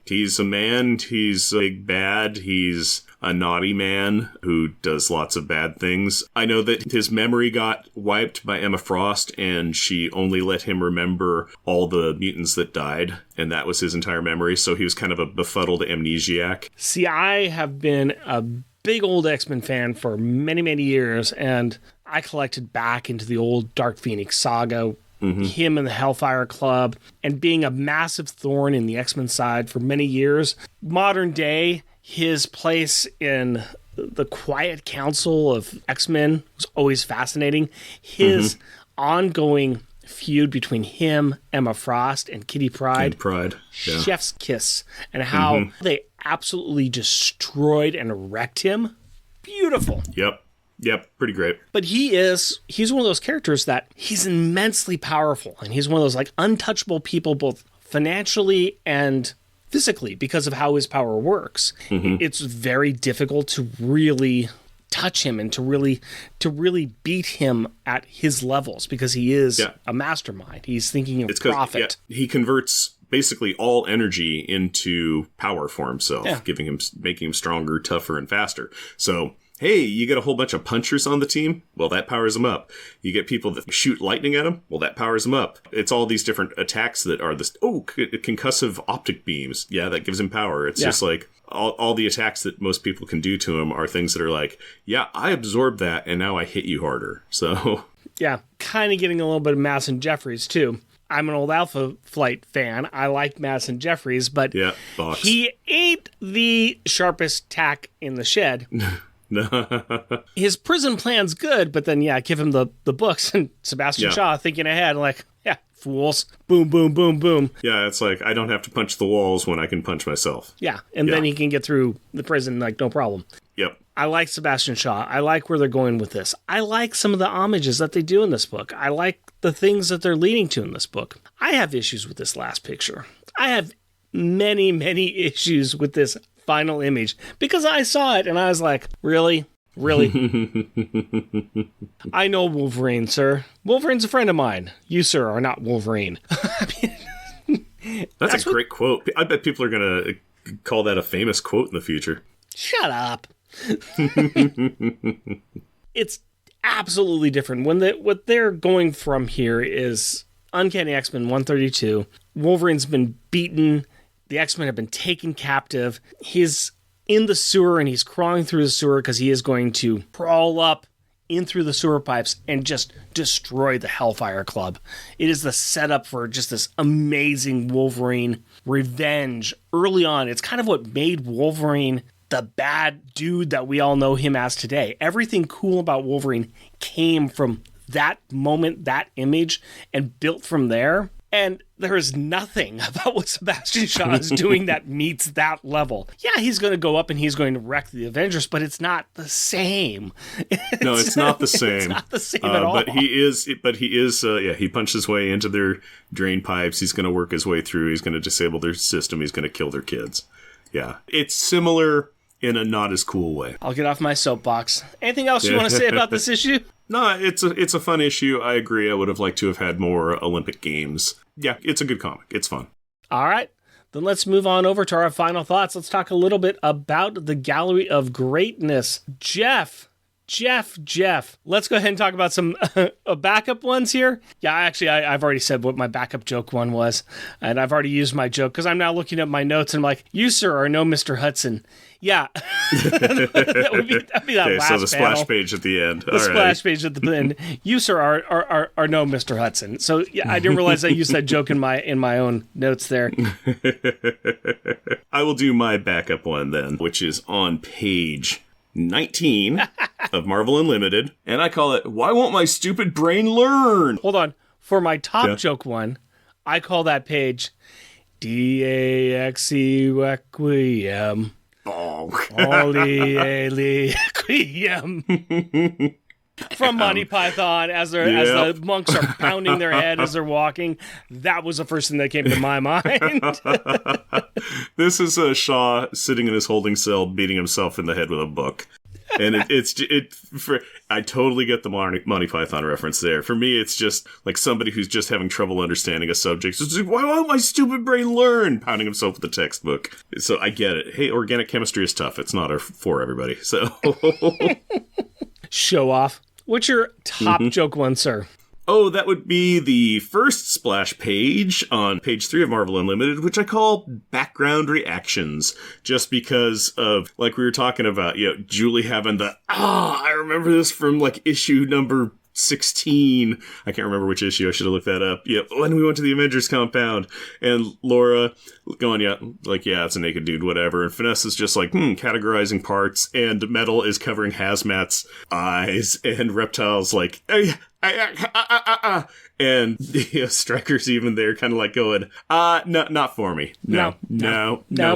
He's a man. He's a big bad. He's a naughty man who does lots of bad things. I know that his memory got wiped by Emma Frost, and she only let him remember all the mutants that died, and that was his entire memory. So he was kind of a befuddled amnesiac. See, I have been a big old X-Men fan for many, many years, and I collected back into the old Dark Phoenix saga him and the Hellfire Club, and being a massive thorn in the X-Men side for many years. Modern day, his place in the quiet council of X-Men was always fascinating. His ongoing feud between him, Emma Frost, and Kitty Pryde. Yeah. Chef's kiss. And how they absolutely destroyed and wrecked him. Beautiful. Yep, pretty great. But he's one of those characters that he's immensely powerful. And he's one of those like untouchable people, both financially and physically, because of how his power works. It's very difficult to really touch him and to really beat him at his levels, because he is a mastermind. He's thinking of profit. He converts basically all energy into power for himself, making him stronger, tougher, and faster. So, hey, you get a whole bunch of punchers on the team? Well, that powers them up. You get people that shoot lightning at them? Well, that powers them up. It's all these different attacks that are concussive optic beams. Yeah, that gives him power. It's just like all the attacks that most people can do to him are things that are like, yeah, I absorbed that and now I hit you harder. So yeah, kind of getting a little bit of Madison Jeffries too. I'm an old Alpha Flight fan. I like Madison Jeffries, but he ain't the sharpest tack in the shed. His prison plan's good, but then give him the books and Sebastion Shaw thinking ahead, like, fools. Boom, boom, boom, boom. Yeah, it's like, I don't have to punch the walls when I can punch myself. Yeah, and then he can get through the prison like no problem. Yep. I like Sebastion Shaw. I like where they're going with this. I like some of the homages that they do in this book. I like the things that they're leading to in this book. I have issues with this last picture. I have many, many issues with this final image, because I saw it and I was like, really? I know Wolverine, sir. Wolverine's a friend of mine. You, sir, are not Wolverine. That's a great quote. I bet people are going to call that a famous quote in the future. Shut up. It's absolutely different. What they're going from here is Uncanny X-Men 132. Wolverine's been beaten. The X-Men have been taken captive. He's in the sewer and he's crawling through the sewer because he is going to crawl up in through the sewer pipes and just destroy the Hellfire Club. It is the setup for just this amazing Wolverine revenge early on. It's kind of what made Wolverine the bad dude that we all know him as today. Everything cool about Wolverine came from that moment, that image, and built from there. And there is nothing about what Sebastion Shaw is doing that meets that level. Yeah, he's going to go up and he's going to wreck the Avengers, but it's not the same. No, it's not the same. It's not the same at all. But he punched his way into their drain pipes. He's going to work his way through. He's going to disable their system. He's going to kill their kids. Yeah, it's similar in a not as cool way. I'll get off my soapbox. Anything else you want to say about this issue? No, it's a fun issue. I agree. I would have liked to have had more Olympic Games. Yeah, it's a good comic. It's fun. All right. Then let's move on over to our final thoughts. Let's talk a little bit about the Gallery of Greatness. Jeff. Let's go ahead and talk about some backup ones here. Yeah, actually, I've already said what my backup joke one was, and I've already used my joke because I'm now looking at my notes and I'm like, you, sir, are no Mr. Hudson. Yeah. that'd be that okay, last so the splash panel. Page at the end. The splash page at the end. You, sir, are no Mr. Hudson. So yeah, I didn't realize I used that joke in my own notes there. I will do my backup one then, which is on page 19 of Marvel Unlimited, and I call it, Why Won't My Stupid Brain Learn? Hold on. For my top joke one, I call that page D-A-X-E Requiem. Requiem. From Monty Python, as the monks are pounding their head as they're walking. That was the first thing that came to my mind. This is Shaw sitting in his holding cell, beating himself in the head with a book. And I totally get the Monty Python reference there. For me, it's just like somebody who's just having trouble understanding a subject. It's like, why won't my stupid brain learn? Pounding himself with the textbook. So I get it. Hey, organic chemistry is tough. It's not for everybody. So show off. What's your top joke one, sir? Oh, that would be the first splash page on page 3 of Marvel Unlimited, which I call background reactions, just because of, like we were talking about, Julie having I remember this from like issue number 16. I can't remember which issue. I should have looked that up. Yep. When we went to the Avengers compound, and Laura going, yeah, it's a naked dude, whatever. And Finesse is just like, categorizing parts, and Metal is covering Hazmat's eyes, and Reptile's like, and the Striker's even there, kind of like going, no, not for me. No,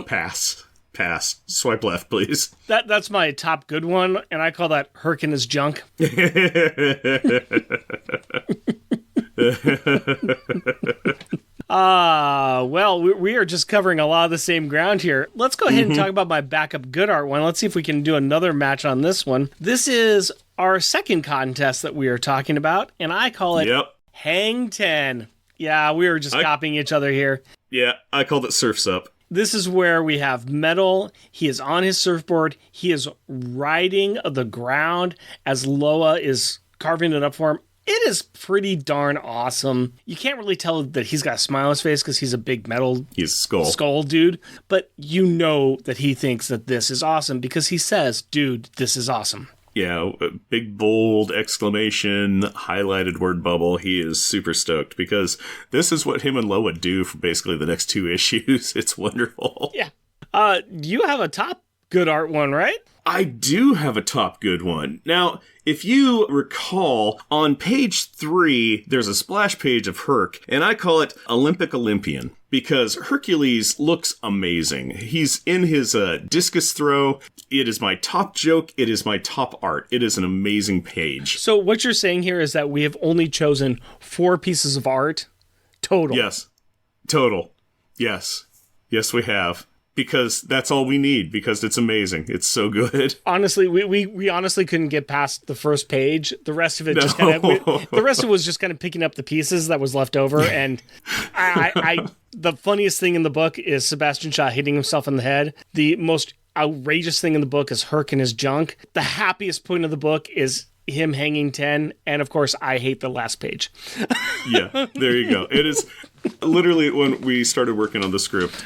pass. Swipe left, please. That's my top good one, and I call that Herc and his junk. Well, we are just covering a lot of the same ground here. Let's go ahead and talk about my backup good art one. Let's see if we can do another match on this one. This is our second contest that we are talking about, and I call it Hang 10. Yeah, we were just copying each other here. Yeah, I called it Surf's Up. This is where we have Metal. He is on his surfboard. He is riding the ground as Loa is carving it up for him. It is pretty darn awesome. You can't really tell that he's got a smile on his face because he's a big metal skull dude. But you know that he thinks that this is awesome because he says, dude, this is awesome. Yeah, a big, bold exclamation, highlighted word bubble. He is super stoked because this is what him and Loa do for basically the next 2 issues. It's wonderful. Yeah. You have a top good art one, right? I do have a top good one. Now, if you recall, on page 3, there's a splash page of Herc, and I call it Olympic Olympian, because Hercules looks amazing. He's in his discus throw. It is my top joke. It is my top art. It is an amazing page. So what you're saying here is that we have only chosen 4 pieces of art total. Yes. Total. Yes. Yes, we have. Because that's all we need, because it's amazing. It's so good. Honestly, we honestly couldn't get past the first page. The rest of it just was just kind of picking up the pieces that was left over. And I the funniest thing in the book is Sebastion Shaw hitting himself in the head. The most outrageous thing in the book is Herc and his junk. The happiest point of the book is him hanging 10. And of course, I hate the last page. Yeah, there you go. It is literally when we started working on the script,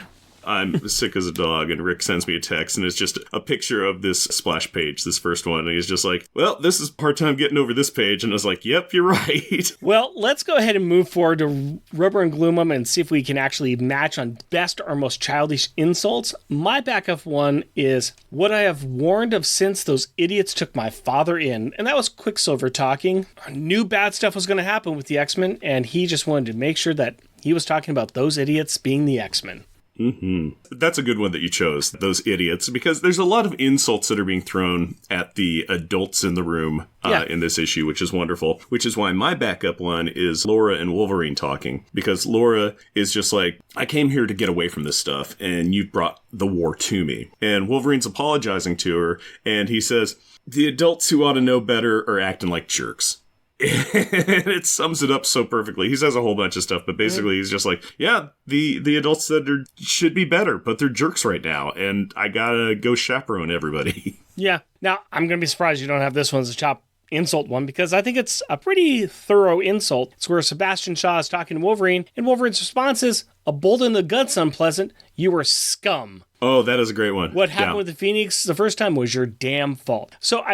I'm sick as a dog, and Rick sends me a text, and it's just a picture of this splash page, this first one, and he's just like, well, this is hard time getting over this page, and I was like, yep, you're right. Well, let's go ahead and move forward to Rubber and Gloomum and see if we can actually match on best or most childish insults. My backup one is, what I have warned of since those idiots took my father in, and that was Quicksilver talking. I knew bad stuff was going to happen with the X-Men, and he just wanted to make sure that he was talking about those idiots being the X-Men. Mm-hmm. That's a good one that you chose, those idiots, because there's a lot of insults that are being thrown at the adults in the room in this issue, which is wonderful, which is why my backup one is Laura and Wolverine talking, because Laura is just like, I came here to get away from this stuff, and you brought the war to me. And Wolverine's apologizing to her, and he says, the adults who ought to know better are acting like jerks. And it sums it up so perfectly. He says a whole bunch of stuff, but basically he's just like, yeah, the adults that should be better, but they're jerks right now, and I gotta go chaperone everybody. Yeah. Now, I'm gonna be surprised you don't have this one as a top insult one, because I think it's a pretty thorough insult. It's where Sebastion Shaw is talking to Wolverine, and Wolverine's response is, a bolt in the guts, unpleasant. You were scum. Oh, that is a great one. What happened with the Phoenix the first time was your damn fault. So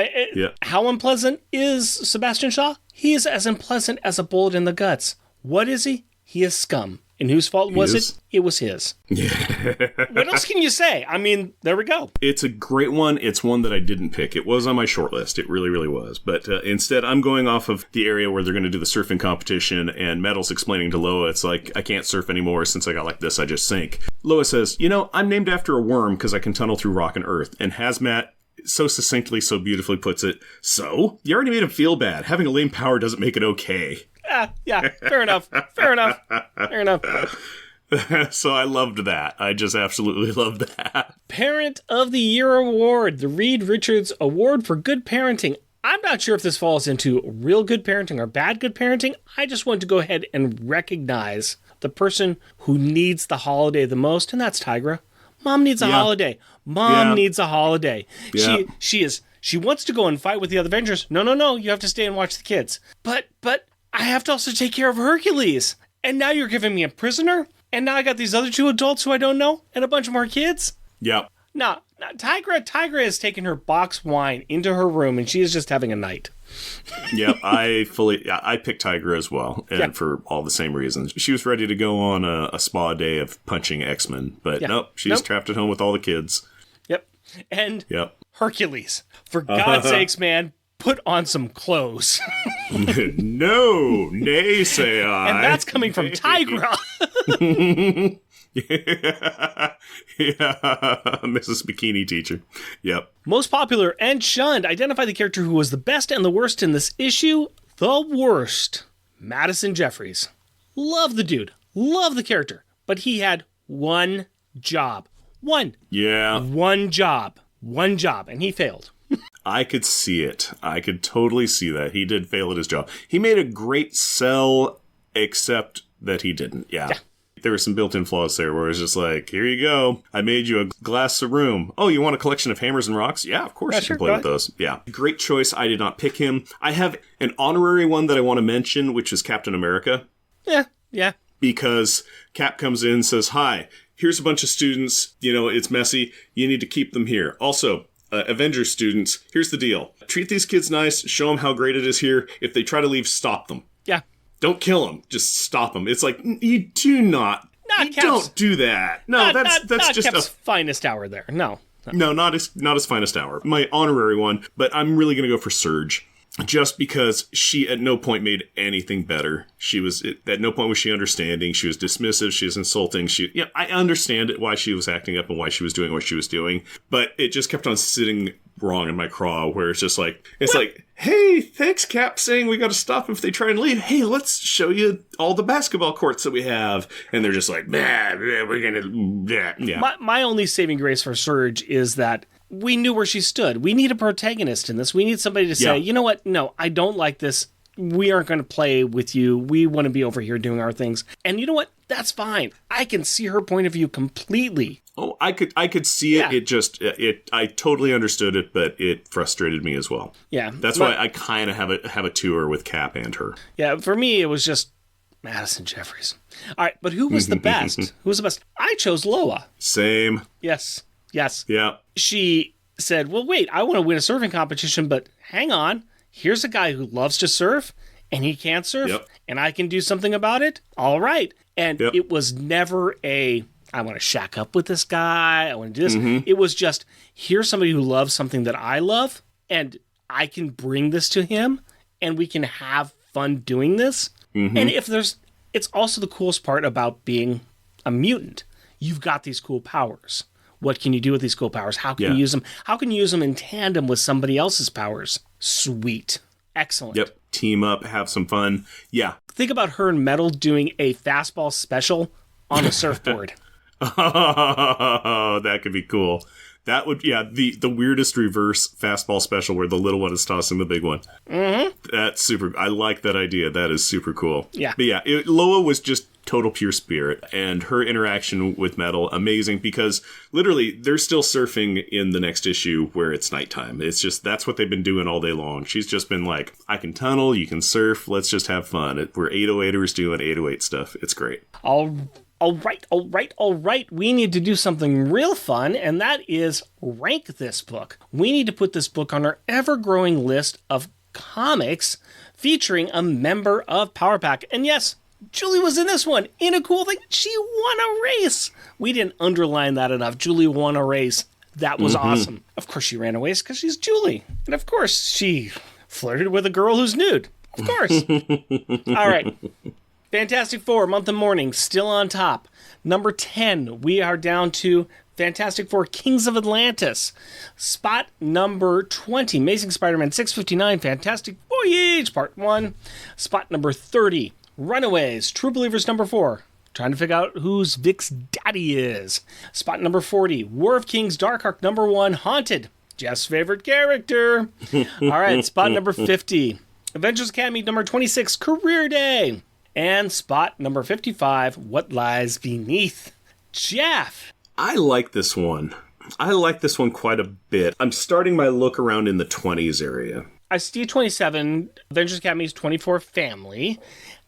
how unpleasant is Sebastion Shaw? He is as unpleasant as a bullet in the guts. What is he? He is scum. And whose fault was it? It was his. Yeah. What else can you say? I mean, there we go. It's a great one. It's one that I didn't pick. It was on my short list. It really, really was. But instead, I'm going off of the area where they're going to do the surfing competition, and Metal's explaining to Loa, it's like, I can't surf anymore. Since I got like this, I just sink. Loa says, I'm named after a worm because I can tunnel through rock and earth. And Hazmat so succinctly, so beautifully puts it, so? You already made him feel bad. Having a lame power doesn't make it okay. Yeah, fair enough. Fair enough. So I loved that. I just absolutely loved that. Parent of the Year Award, the Reed Richards Award for Good Parenting. I'm not sure if this falls into real good parenting or bad good parenting. I just want to go ahead and recognize the person who needs the holiday the most, and that's Tigra. Mom needs a holiday. Mom needs a holiday. Yeah. She wants to go and fight with the other Avengers. No, you have to stay and watch the kids. But I have to also take care of Hercules. And now you're giving me a prisoner? And now I got these other 2 adults who I don't know? And a bunch of more kids? Yeah. No, Tigra has taken her box wine into her room, and she is just having a night. Yep, I picked Tigra as well, and for all the same reasons. She was ready to go on a spa day of punching X-Men, but nope, she's trapped at home with all the kids. Yep. And Hercules. For God's sakes, man, put on some clothes. No, nay, say I. And that's coming from Tigra. Yeah, Mrs. Bikini Teacher. Yep. Most popular and shunned. Identify the character who was the best and the worst in this issue. The worst. Madison Jeffries. Love the dude. Love the character. But he had one job. One. Yeah. One job. And he failed. I could see it. I could totally see that. He did fail at his job. He made a great sell, except that he didn't. Yeah. There were some built-in flaws there where it was just like, here you go. I made you a glass of room. Oh, you want a collection of hammers and rocks? Yeah, of course you can play with those. Yeah. Great choice. I did not pick him. I have an honorary one that I want to mention, which is Captain America. Yeah. Because Cap comes in and says, hi, here's a bunch of students. You know, it's messy. You need to keep them here. Also, Avengers students, here's the deal. Treat these kids nice. Show them how great it is here. If they try to leave, stop them. Yeah. Don't kill them. Just stop them. It's like, you do not. Don't do that. No, that's just Cap's finest hour there. No, not his finest hour. My honorary one, but I'm really going to go for Surge. Just because she at no point made anything better. At no point was she understanding. She was dismissive. She was insulting. I understand it, why she was acting up and why she was doing what she was doing. But it just kept on sitting wrong in my craw, where it's just like, hey, thanks, Cap, saying we got to stop them if they try and leave. Hey, let's show you all the basketball courts that we have. And they're just like, we're going to, yeah. My only saving grace for Surge is that we knew where she stood. We need a protagonist in this. We need somebody to say, you know what? No, I don't like this. We aren't going to play with you. We want to be over here doing our things. And you know what? That's fine. I can see her point of view completely. Oh, I could see it. I totally understood it, but it frustrated me as well. Yeah. That's why I kind of have a tour with Cap and her. Yeah, for me, it was just Madison Jeffries. All right, but who was the best? Who was the best? I chose Loa. Same. Yes. Yeah. She said, well, wait, I want to win a surfing competition, but hang on. Here's a guy who loves to surf, and he can't surf, and I can do something about it. All right. And it was never I want to shack up with this guy. I want to do this. It was just, here's somebody who loves something that I love, and I can bring this to him, and we can have fun doing this. And it's also the coolest part about being a mutant. You've got these cool powers. What can you do with these cool powers? How can you use them? How can you use them in tandem with somebody else's powers? Sweet. Excellent. Yep. Team up, have some fun. Yeah. Think about her and Metal doing a fastball special on a surfboard. Oh, that could be cool. That would, the weirdest reverse fastball special where the little one is tossing the big one. That's super. I like that idea. That is super cool. Yeah. But Loa was just total pure spirit, and her interaction with Metal, amazing, because literally they're still surfing in the next issue where it's nighttime. It's just, that's what they've been doing all day long. She's just been like, I can tunnel, you can surf, let's just have fun. We're 808ers doing 808 stuff. It's great. All right. We need to do something real fun, and that is rank this book. We need to put this book on our ever-growing list of comics featuring a member of Power Pack. And yes, Julie was in this one. In a cool thing, she won a race. We didn't underline that enough. Julie won a race. That was awesome. Of course she ran a race because she's Julie. And of course she flirted with a girl who's nude. Of course. All right. Fantastic Four, Month and Morning, still on top. Number 10, we are down to Fantastic Four, Kings of Atlantis. Spot number 20, Amazing Spider-Man 659, Fantastic Voyage, Part 1. Spot number 30, Runaways, True Believers number 4. Trying to figure out who's Vic's daddy is. Spot number 40, War of Kings, Dark Arc number 1, Haunted. Jeff's favorite character. All right, spot number 50, Avengers Academy number 26, Career Day. And spot number 55, What Lies Beneath. Jeff. I like this one. I like this one quite a bit. I'm starting my look around in the 20s area. I see 27, Avengers Academy's 24 family.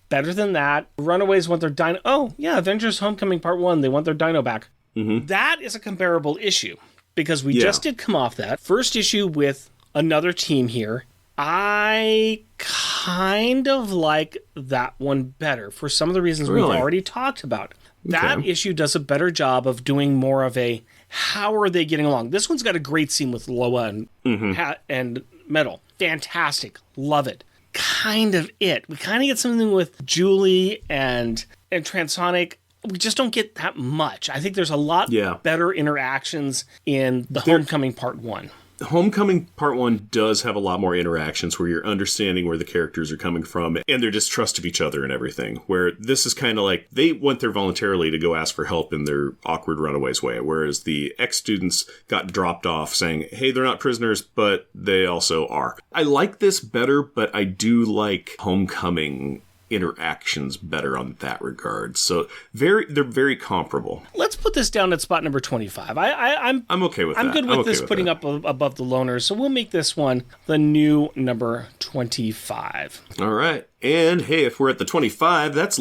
Better than that, Runaways want their dino... Oh, yeah, Avengers Homecoming Part 1, they want their dino back. That is a comparable issue, because we just did come off that. First issue with another team here, I kind of like that one better for some of the reasons we've already talked about. That issue does a better job of doing more of a, how are they getting along? This one's got a great scene with Loa and Metal. Fantastic. Love it. Kind of it. We kind of get something with Julie and Transonic. We just don't get that much. I think there's a lot better interactions in the Homecoming Part 1. Homecoming Part 1 does have a lot more interactions where you're understanding where the characters are coming from and their distrust of each other and everything. Where this is kind of like they went there voluntarily to go ask for help in their awkward runaways way, whereas the ex-students got dropped off saying, hey, they're not prisoners, but they also are. I like this better, but I do like Homecoming interactions better on that regard. So they're very comparable. Let's put this down at spot number 25. I'm okay with that. I'm good with this putting up above the loners, so we'll make this one the new number 25. All right. And hey, if we're at the 25, that's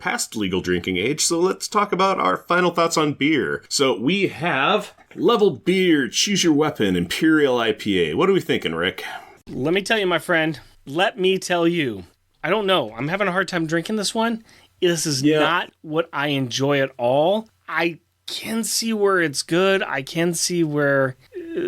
past legal drinking age, so let's talk about our final thoughts on beer. So we have Level Beer, Choose Your Weapon, Imperial IPA. What are we thinking, Rick? Let me tell you, my friend. Let me tell you. I don't know. I'm having a hard time drinking this one. This is not what I enjoy at all. I can see where it's good. I can see where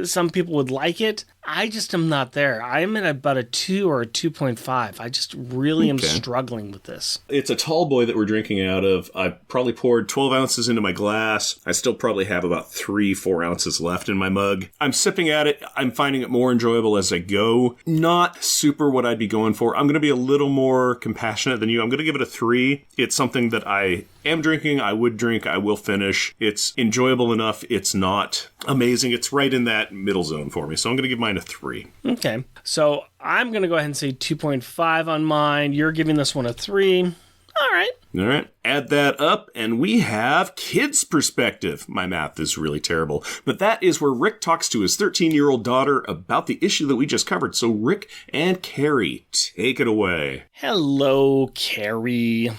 some people would like it. I just am not there. I'm at about a 2 or a 2.5. I just really am struggling with this. It's a tall boy that we're drinking out of. I probably poured 12 ounces into my glass. I still probably have about 3-4 ounces left in my mug. I'm sipping at it. I'm finding it more enjoyable as I go. Not super what I'd be going for. I'm going to be a little more compassionate than you. I'm going to give it a 3. It's something that I am drinking. I would drink. I will finish. It's enjoyable enough. It's not amazing. It's right in that middle zone for me. So I'm going to give mine a 3. Okay. So I'm going to go ahead and say 2.5 on mine. You're giving this one a 3. All right. All right. Add that up, and we have Kids Perspective. My math is really terrible. But that is where Rick talks to his 13-year-old daughter about the issue that we just covered. So Rick and Carrie, take it away. Hello, Carrie.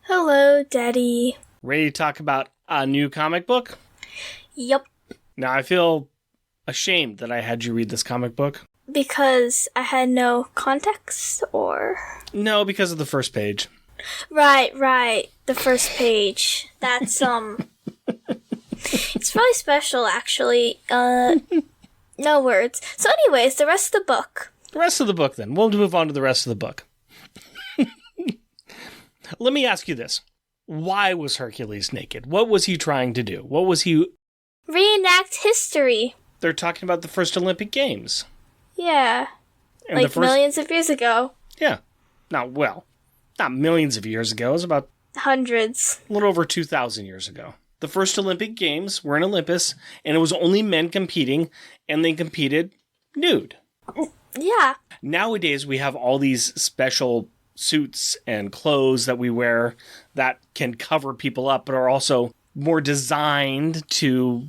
Hello, Daddy. Ready to talk about a new comic book? Yep. Now, I feel ashamed that I had you read this comic book. Because I had no context, or? No, because of the first page. Right. The first page. That's, it's really special, actually. No words. So anyways, the rest of the book. The rest of the book, then. We'll move on to the rest of the book. Let me ask you this. Why was Hercules naked? What was he trying to do? What was he... Reenact history. They're talking about the first Olympic Games. Yeah. And like millions of years ago. Yeah. Not millions of years ago. It was about... Hundreds. A little over 2,000 years ago. The first Olympic Games were in Olympus, and it was only men competing, and they competed nude. Yeah. Nowadays, we have all these special suits and clothes that we wear that can cover people up, but are also more designed to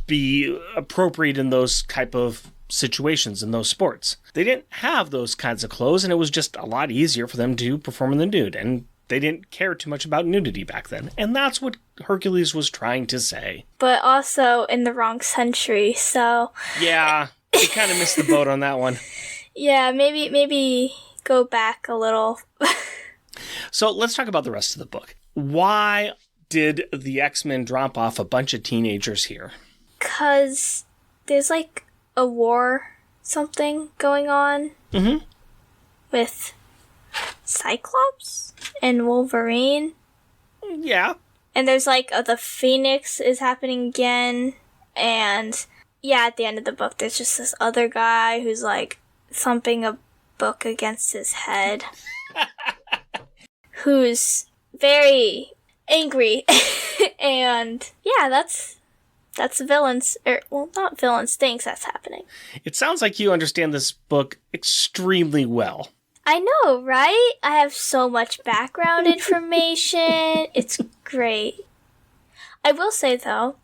be appropriate in those type of situations in those sports. They didn't have those kinds of clothes, and it was just a lot easier for them to perform in the nude, and they didn't care too much about nudity back then. And that's what Hercules was trying to say. But also in the wrong century, so... Yeah, we kind of missed the boat on that one. Yeah, maybe go back a little. So let's talk about the rest of the book. Why did the X-Men drop off a bunch of teenagers here? 'Cause there's like a war something going on with Cyclops and Wolverine. Yeah. And there's like the Phoenix is happening again. And yeah, at the end of the book, there's just this other guy who's like thumping a book against his head. Who's very angry. And yeah, that's villains, not villains, things that's happening. It sounds like you understand this book extremely well. I know, right? I have so much background information. It's great. I will say, though,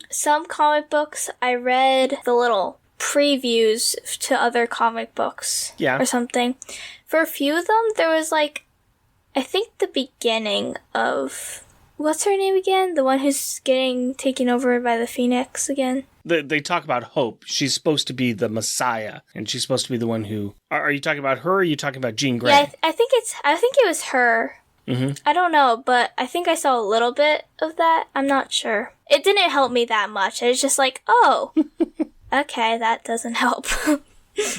some comic books, I read the little previews to other comic books or something. For a few of them, there was like, I think the beginning of... What's her name again? The one who's getting taken over by the Phoenix again? They talk about Hope. She's supposed to be the Messiah, and she's supposed to be the one who... Are you talking about her, or are you talking about Jean Grey? Yeah, I think it was her. Mm-hmm. I don't know, but I think I saw a little bit of that. I'm not sure. It didn't help me that much. I was just like, oh, okay, that doesn't help.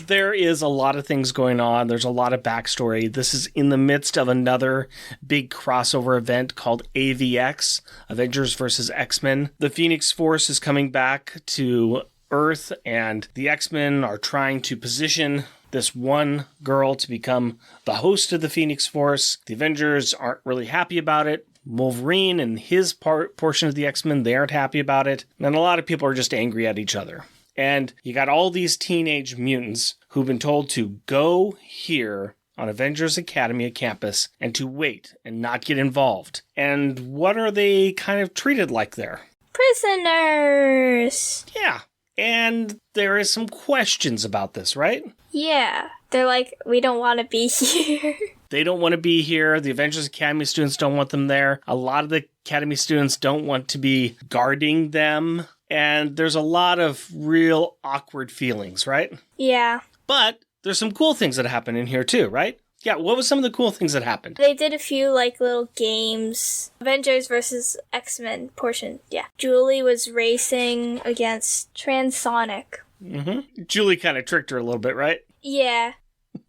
There is a lot of things going on. There's a lot of backstory. This is in the midst of another big crossover event called AVX, Avengers vs. X-Men. The Phoenix Force is coming back to Earth, and the X-Men are trying to position this one girl to become the host of the Phoenix Force. The Avengers aren't really happy about it. Wolverine and his portion of the X-Men, they aren't happy about it. And a lot of people are just angry at each other. And you got all these teenage mutants who've been told to go here on Avengers Academy campus and to wait and not get involved. And what are they kind of treated like there? Prisoners! Yeah. And there is some questions about this, right? Yeah. They're like, we don't want to be here. They don't want to be here. The Avengers Academy students don't want them there. A lot of the Academy students don't want to be guarding them. And there's a lot of real awkward feelings, right? Yeah. But there's some cool things that happen in here too, right? Yeah, what was some of the cool things that happened? They did a few, little games. Avengers versus X-Men portion, yeah. Julie was racing against Transonic. Mm-hmm. Julie kind of tricked her a little bit, right? Yeah.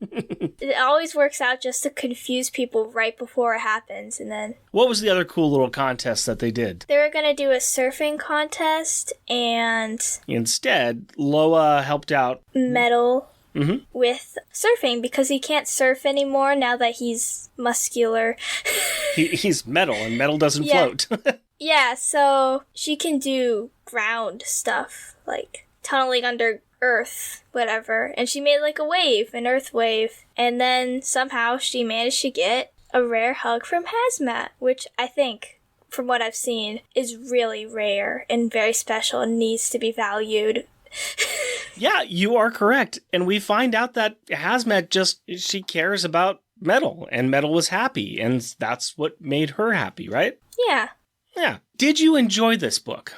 It always works out just to confuse people right before it happens, and then... What was the other cool little contest that they did? They were going to do a surfing contest, and... Instead, Loa helped out... Metal with surfing, because he can't surf anymore now that he's muscular. He's metal, and metal doesn't float. Yeah, so she can do ground stuff, like tunneling under Earth, whatever, and she made a wave, an Earth wave, and then somehow she managed to get a rare hug from Hazmat, which I think, from what I've seen, is really rare and very special and needs to be valued. Yeah, you are correct, and we find out that Hazmat she cares about Metal, and Metal was happy, and that's what made her happy, right? Yeah. Yeah. Did you enjoy this book?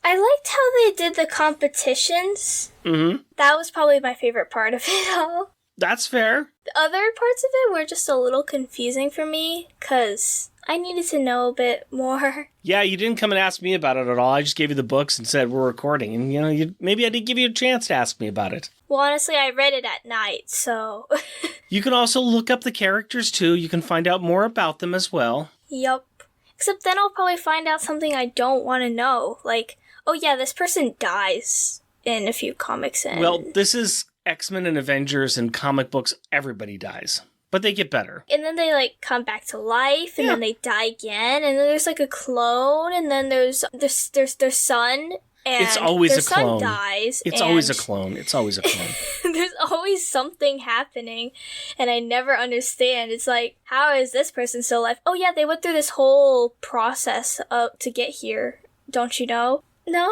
I liked how they did the competitions. Mm-hmm. That was probably my favorite part of it all. That's fair. The other parts of it were just a little confusing for me, because I needed to know a bit more. Yeah, you didn't come and ask me about it at all. I just gave you the books and said we're recording, and, maybe I did give you a chance to ask me about it. Well, honestly, I read it at night, so... You can also look up the characters, too. You can find out more about them as well. Yup. Except then I'll probably find out something I don't want to know, oh yeah, this person dies in a few comics. Well, this is X-Men and Avengers, and comic books, everybody dies. But they get better. And then they, come back to life, and then they die again, and then there's, a clone, and then there's their son, and it's always their a clone. son dies. It's always a clone. It's always a clone. There's always something happening, and I never understand. It's how is this person still alive? Oh yeah, they went through this whole process to get here. Don't you know? No.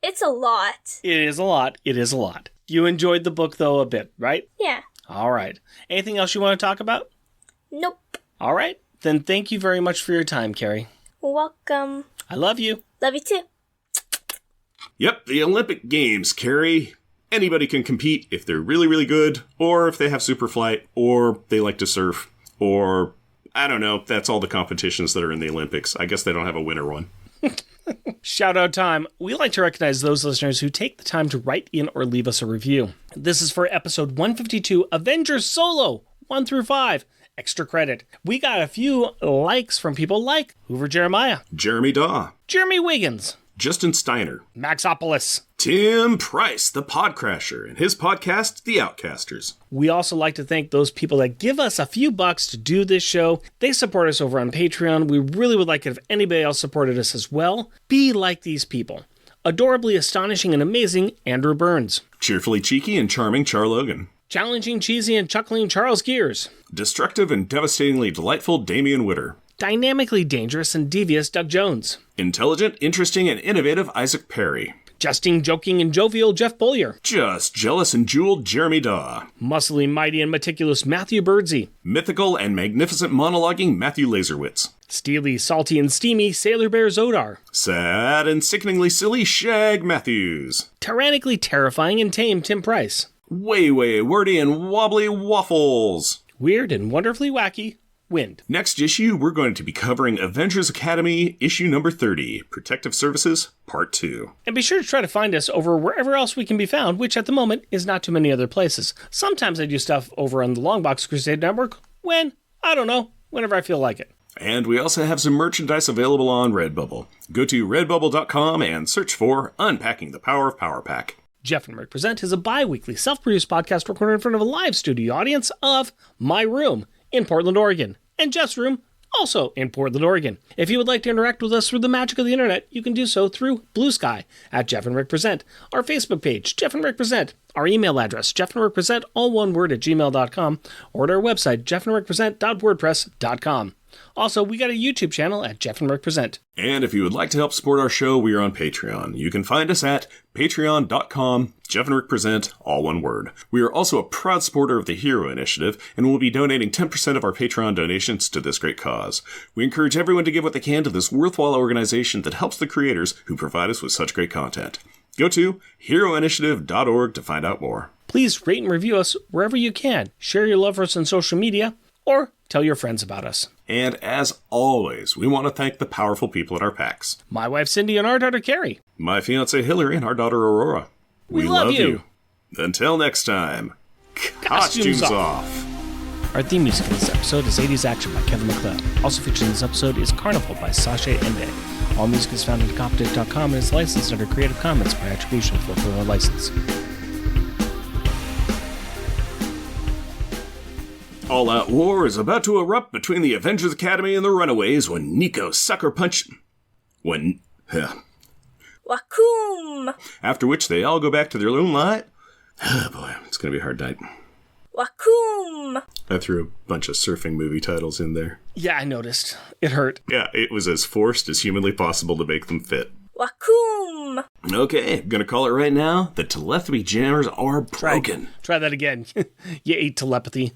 It's a lot. It is a lot. It is a lot. You enjoyed the book, though, a bit, right? Yeah. All right. Anything else you want to talk about? Nope. All right. Then thank you very much for your time, Carrie. Welcome. I love you. Love you too. Yep, the Olympic Games, Carrie. Anybody can compete if they're really, really good, or if they have super flight, or they like to surf, or, I don't know, that's all the competitions that are in the Olympics. I guess they don't have a winner one. Shout out time. We like to recognize those listeners who take the time to write in or leave us a review. This is for episode 152, Avengers Solo, 1 through 5. Extra credit. We got a few likes from people like Hoover Jeremiah, Jeremy Daw, Jeremy Wiggins, Justin Steiner, Maxopolis, Tim Price, the Podcrasher, and his podcast, The Outcasters. We also like to thank those people that give us a few bucks to do this show. They support us over on Patreon. We really would like it if anybody else supported us as well. Be like these people. Adorably astonishing and amazing Andrew Burns. Cheerfully cheeky and charming Char Logan. Challenging, cheesy, and chuckling Charles Gears. Destructive and devastatingly delightful Damian Witter. Dynamically dangerous and devious Doug Jones. Intelligent, interesting, and innovative Isaac Perry. Jesting, joking, and jovial Jeff Bollier. Just jealous and jeweled Jeremy Daw. Muscly, mighty, and meticulous Matthew Birdsey. Mythical and magnificent monologuing Matthew Laserwitz. Steely, salty, and steamy Sailor Bear Zodar. Sad and sickeningly silly Shag Matthews. Tyrannically terrifying and tame Tim Price. Way wordy and wobbly Waffles. Weird and wonderfully wacky Wind. Next issue, we're going to be covering Avengers Academy, issue number 30, Protective Services, Part 2. And be sure to try to find us over wherever else we can be found, which at the moment is not too many other places. Sometimes I do stuff over on the Longbox Crusade Network whenever I feel like it. And we also have some merchandise available on Redbubble. Go to redbubble.com and search for Unpacking the Power of Power Pack. Jeff and Rick Present is a bi-weekly self-produced podcast recorded in front of a live studio audience of my room in Portland, Oregon, and Jeff's room, also in Portland, Oregon. If you would like to interact with us through the magic of the internet, you can do so through Blue Sky at Jeff and Rick Present, our Facebook page, Jeff and Rick Present, our email address, jeffandrickpresent, all one word, at gmail.com, or at our website, jeffandrickpresent.wordpress.com. Also, we got a YouTube channel at Jeff and Rick Present. And if you would like to help support our show, we are on Patreon. You can find us at patreon.com, Jeff and Rick Present, all one word. We are also a proud supporter of the Hero Initiative, and will be donating 10% of our Patreon donations to this great cause. We encourage everyone to give what they can to this worthwhile organization that helps the creators who provide us with such great content. Go to heroinitiative.org to find out more. Please rate and review us wherever you can. Share your love for us on social media, or tell your friends about us. And as always, we want to thank the powerful people at our packs. My wife Cindy and our daughter Carrie. My fiancée Hillary and our daughter Aurora. We love you. Until next time, costumes off. Our theme music in this episode is 80s Action by Kevin MacLeod. Also featured in this episode is Carnival by Sasha Ende. All music is found at Incompetech.com and is licensed under Creative Commons by attribution for a license. All-out war is about to erupt between the Avengers Academy and the Runaways when Nico sucker punch... Wakum! After which they all go back to their own light. Oh boy, it's gonna be a hard night. Wakum! I threw a bunch of surfing movie titles in there. Yeah, I noticed. It hurt. Yeah, it was as forced as humanly possible to make them fit. Wakum! Okay, I'm gonna call it right now. The telepathy jammers are broken. Try that again. You ate telepathy.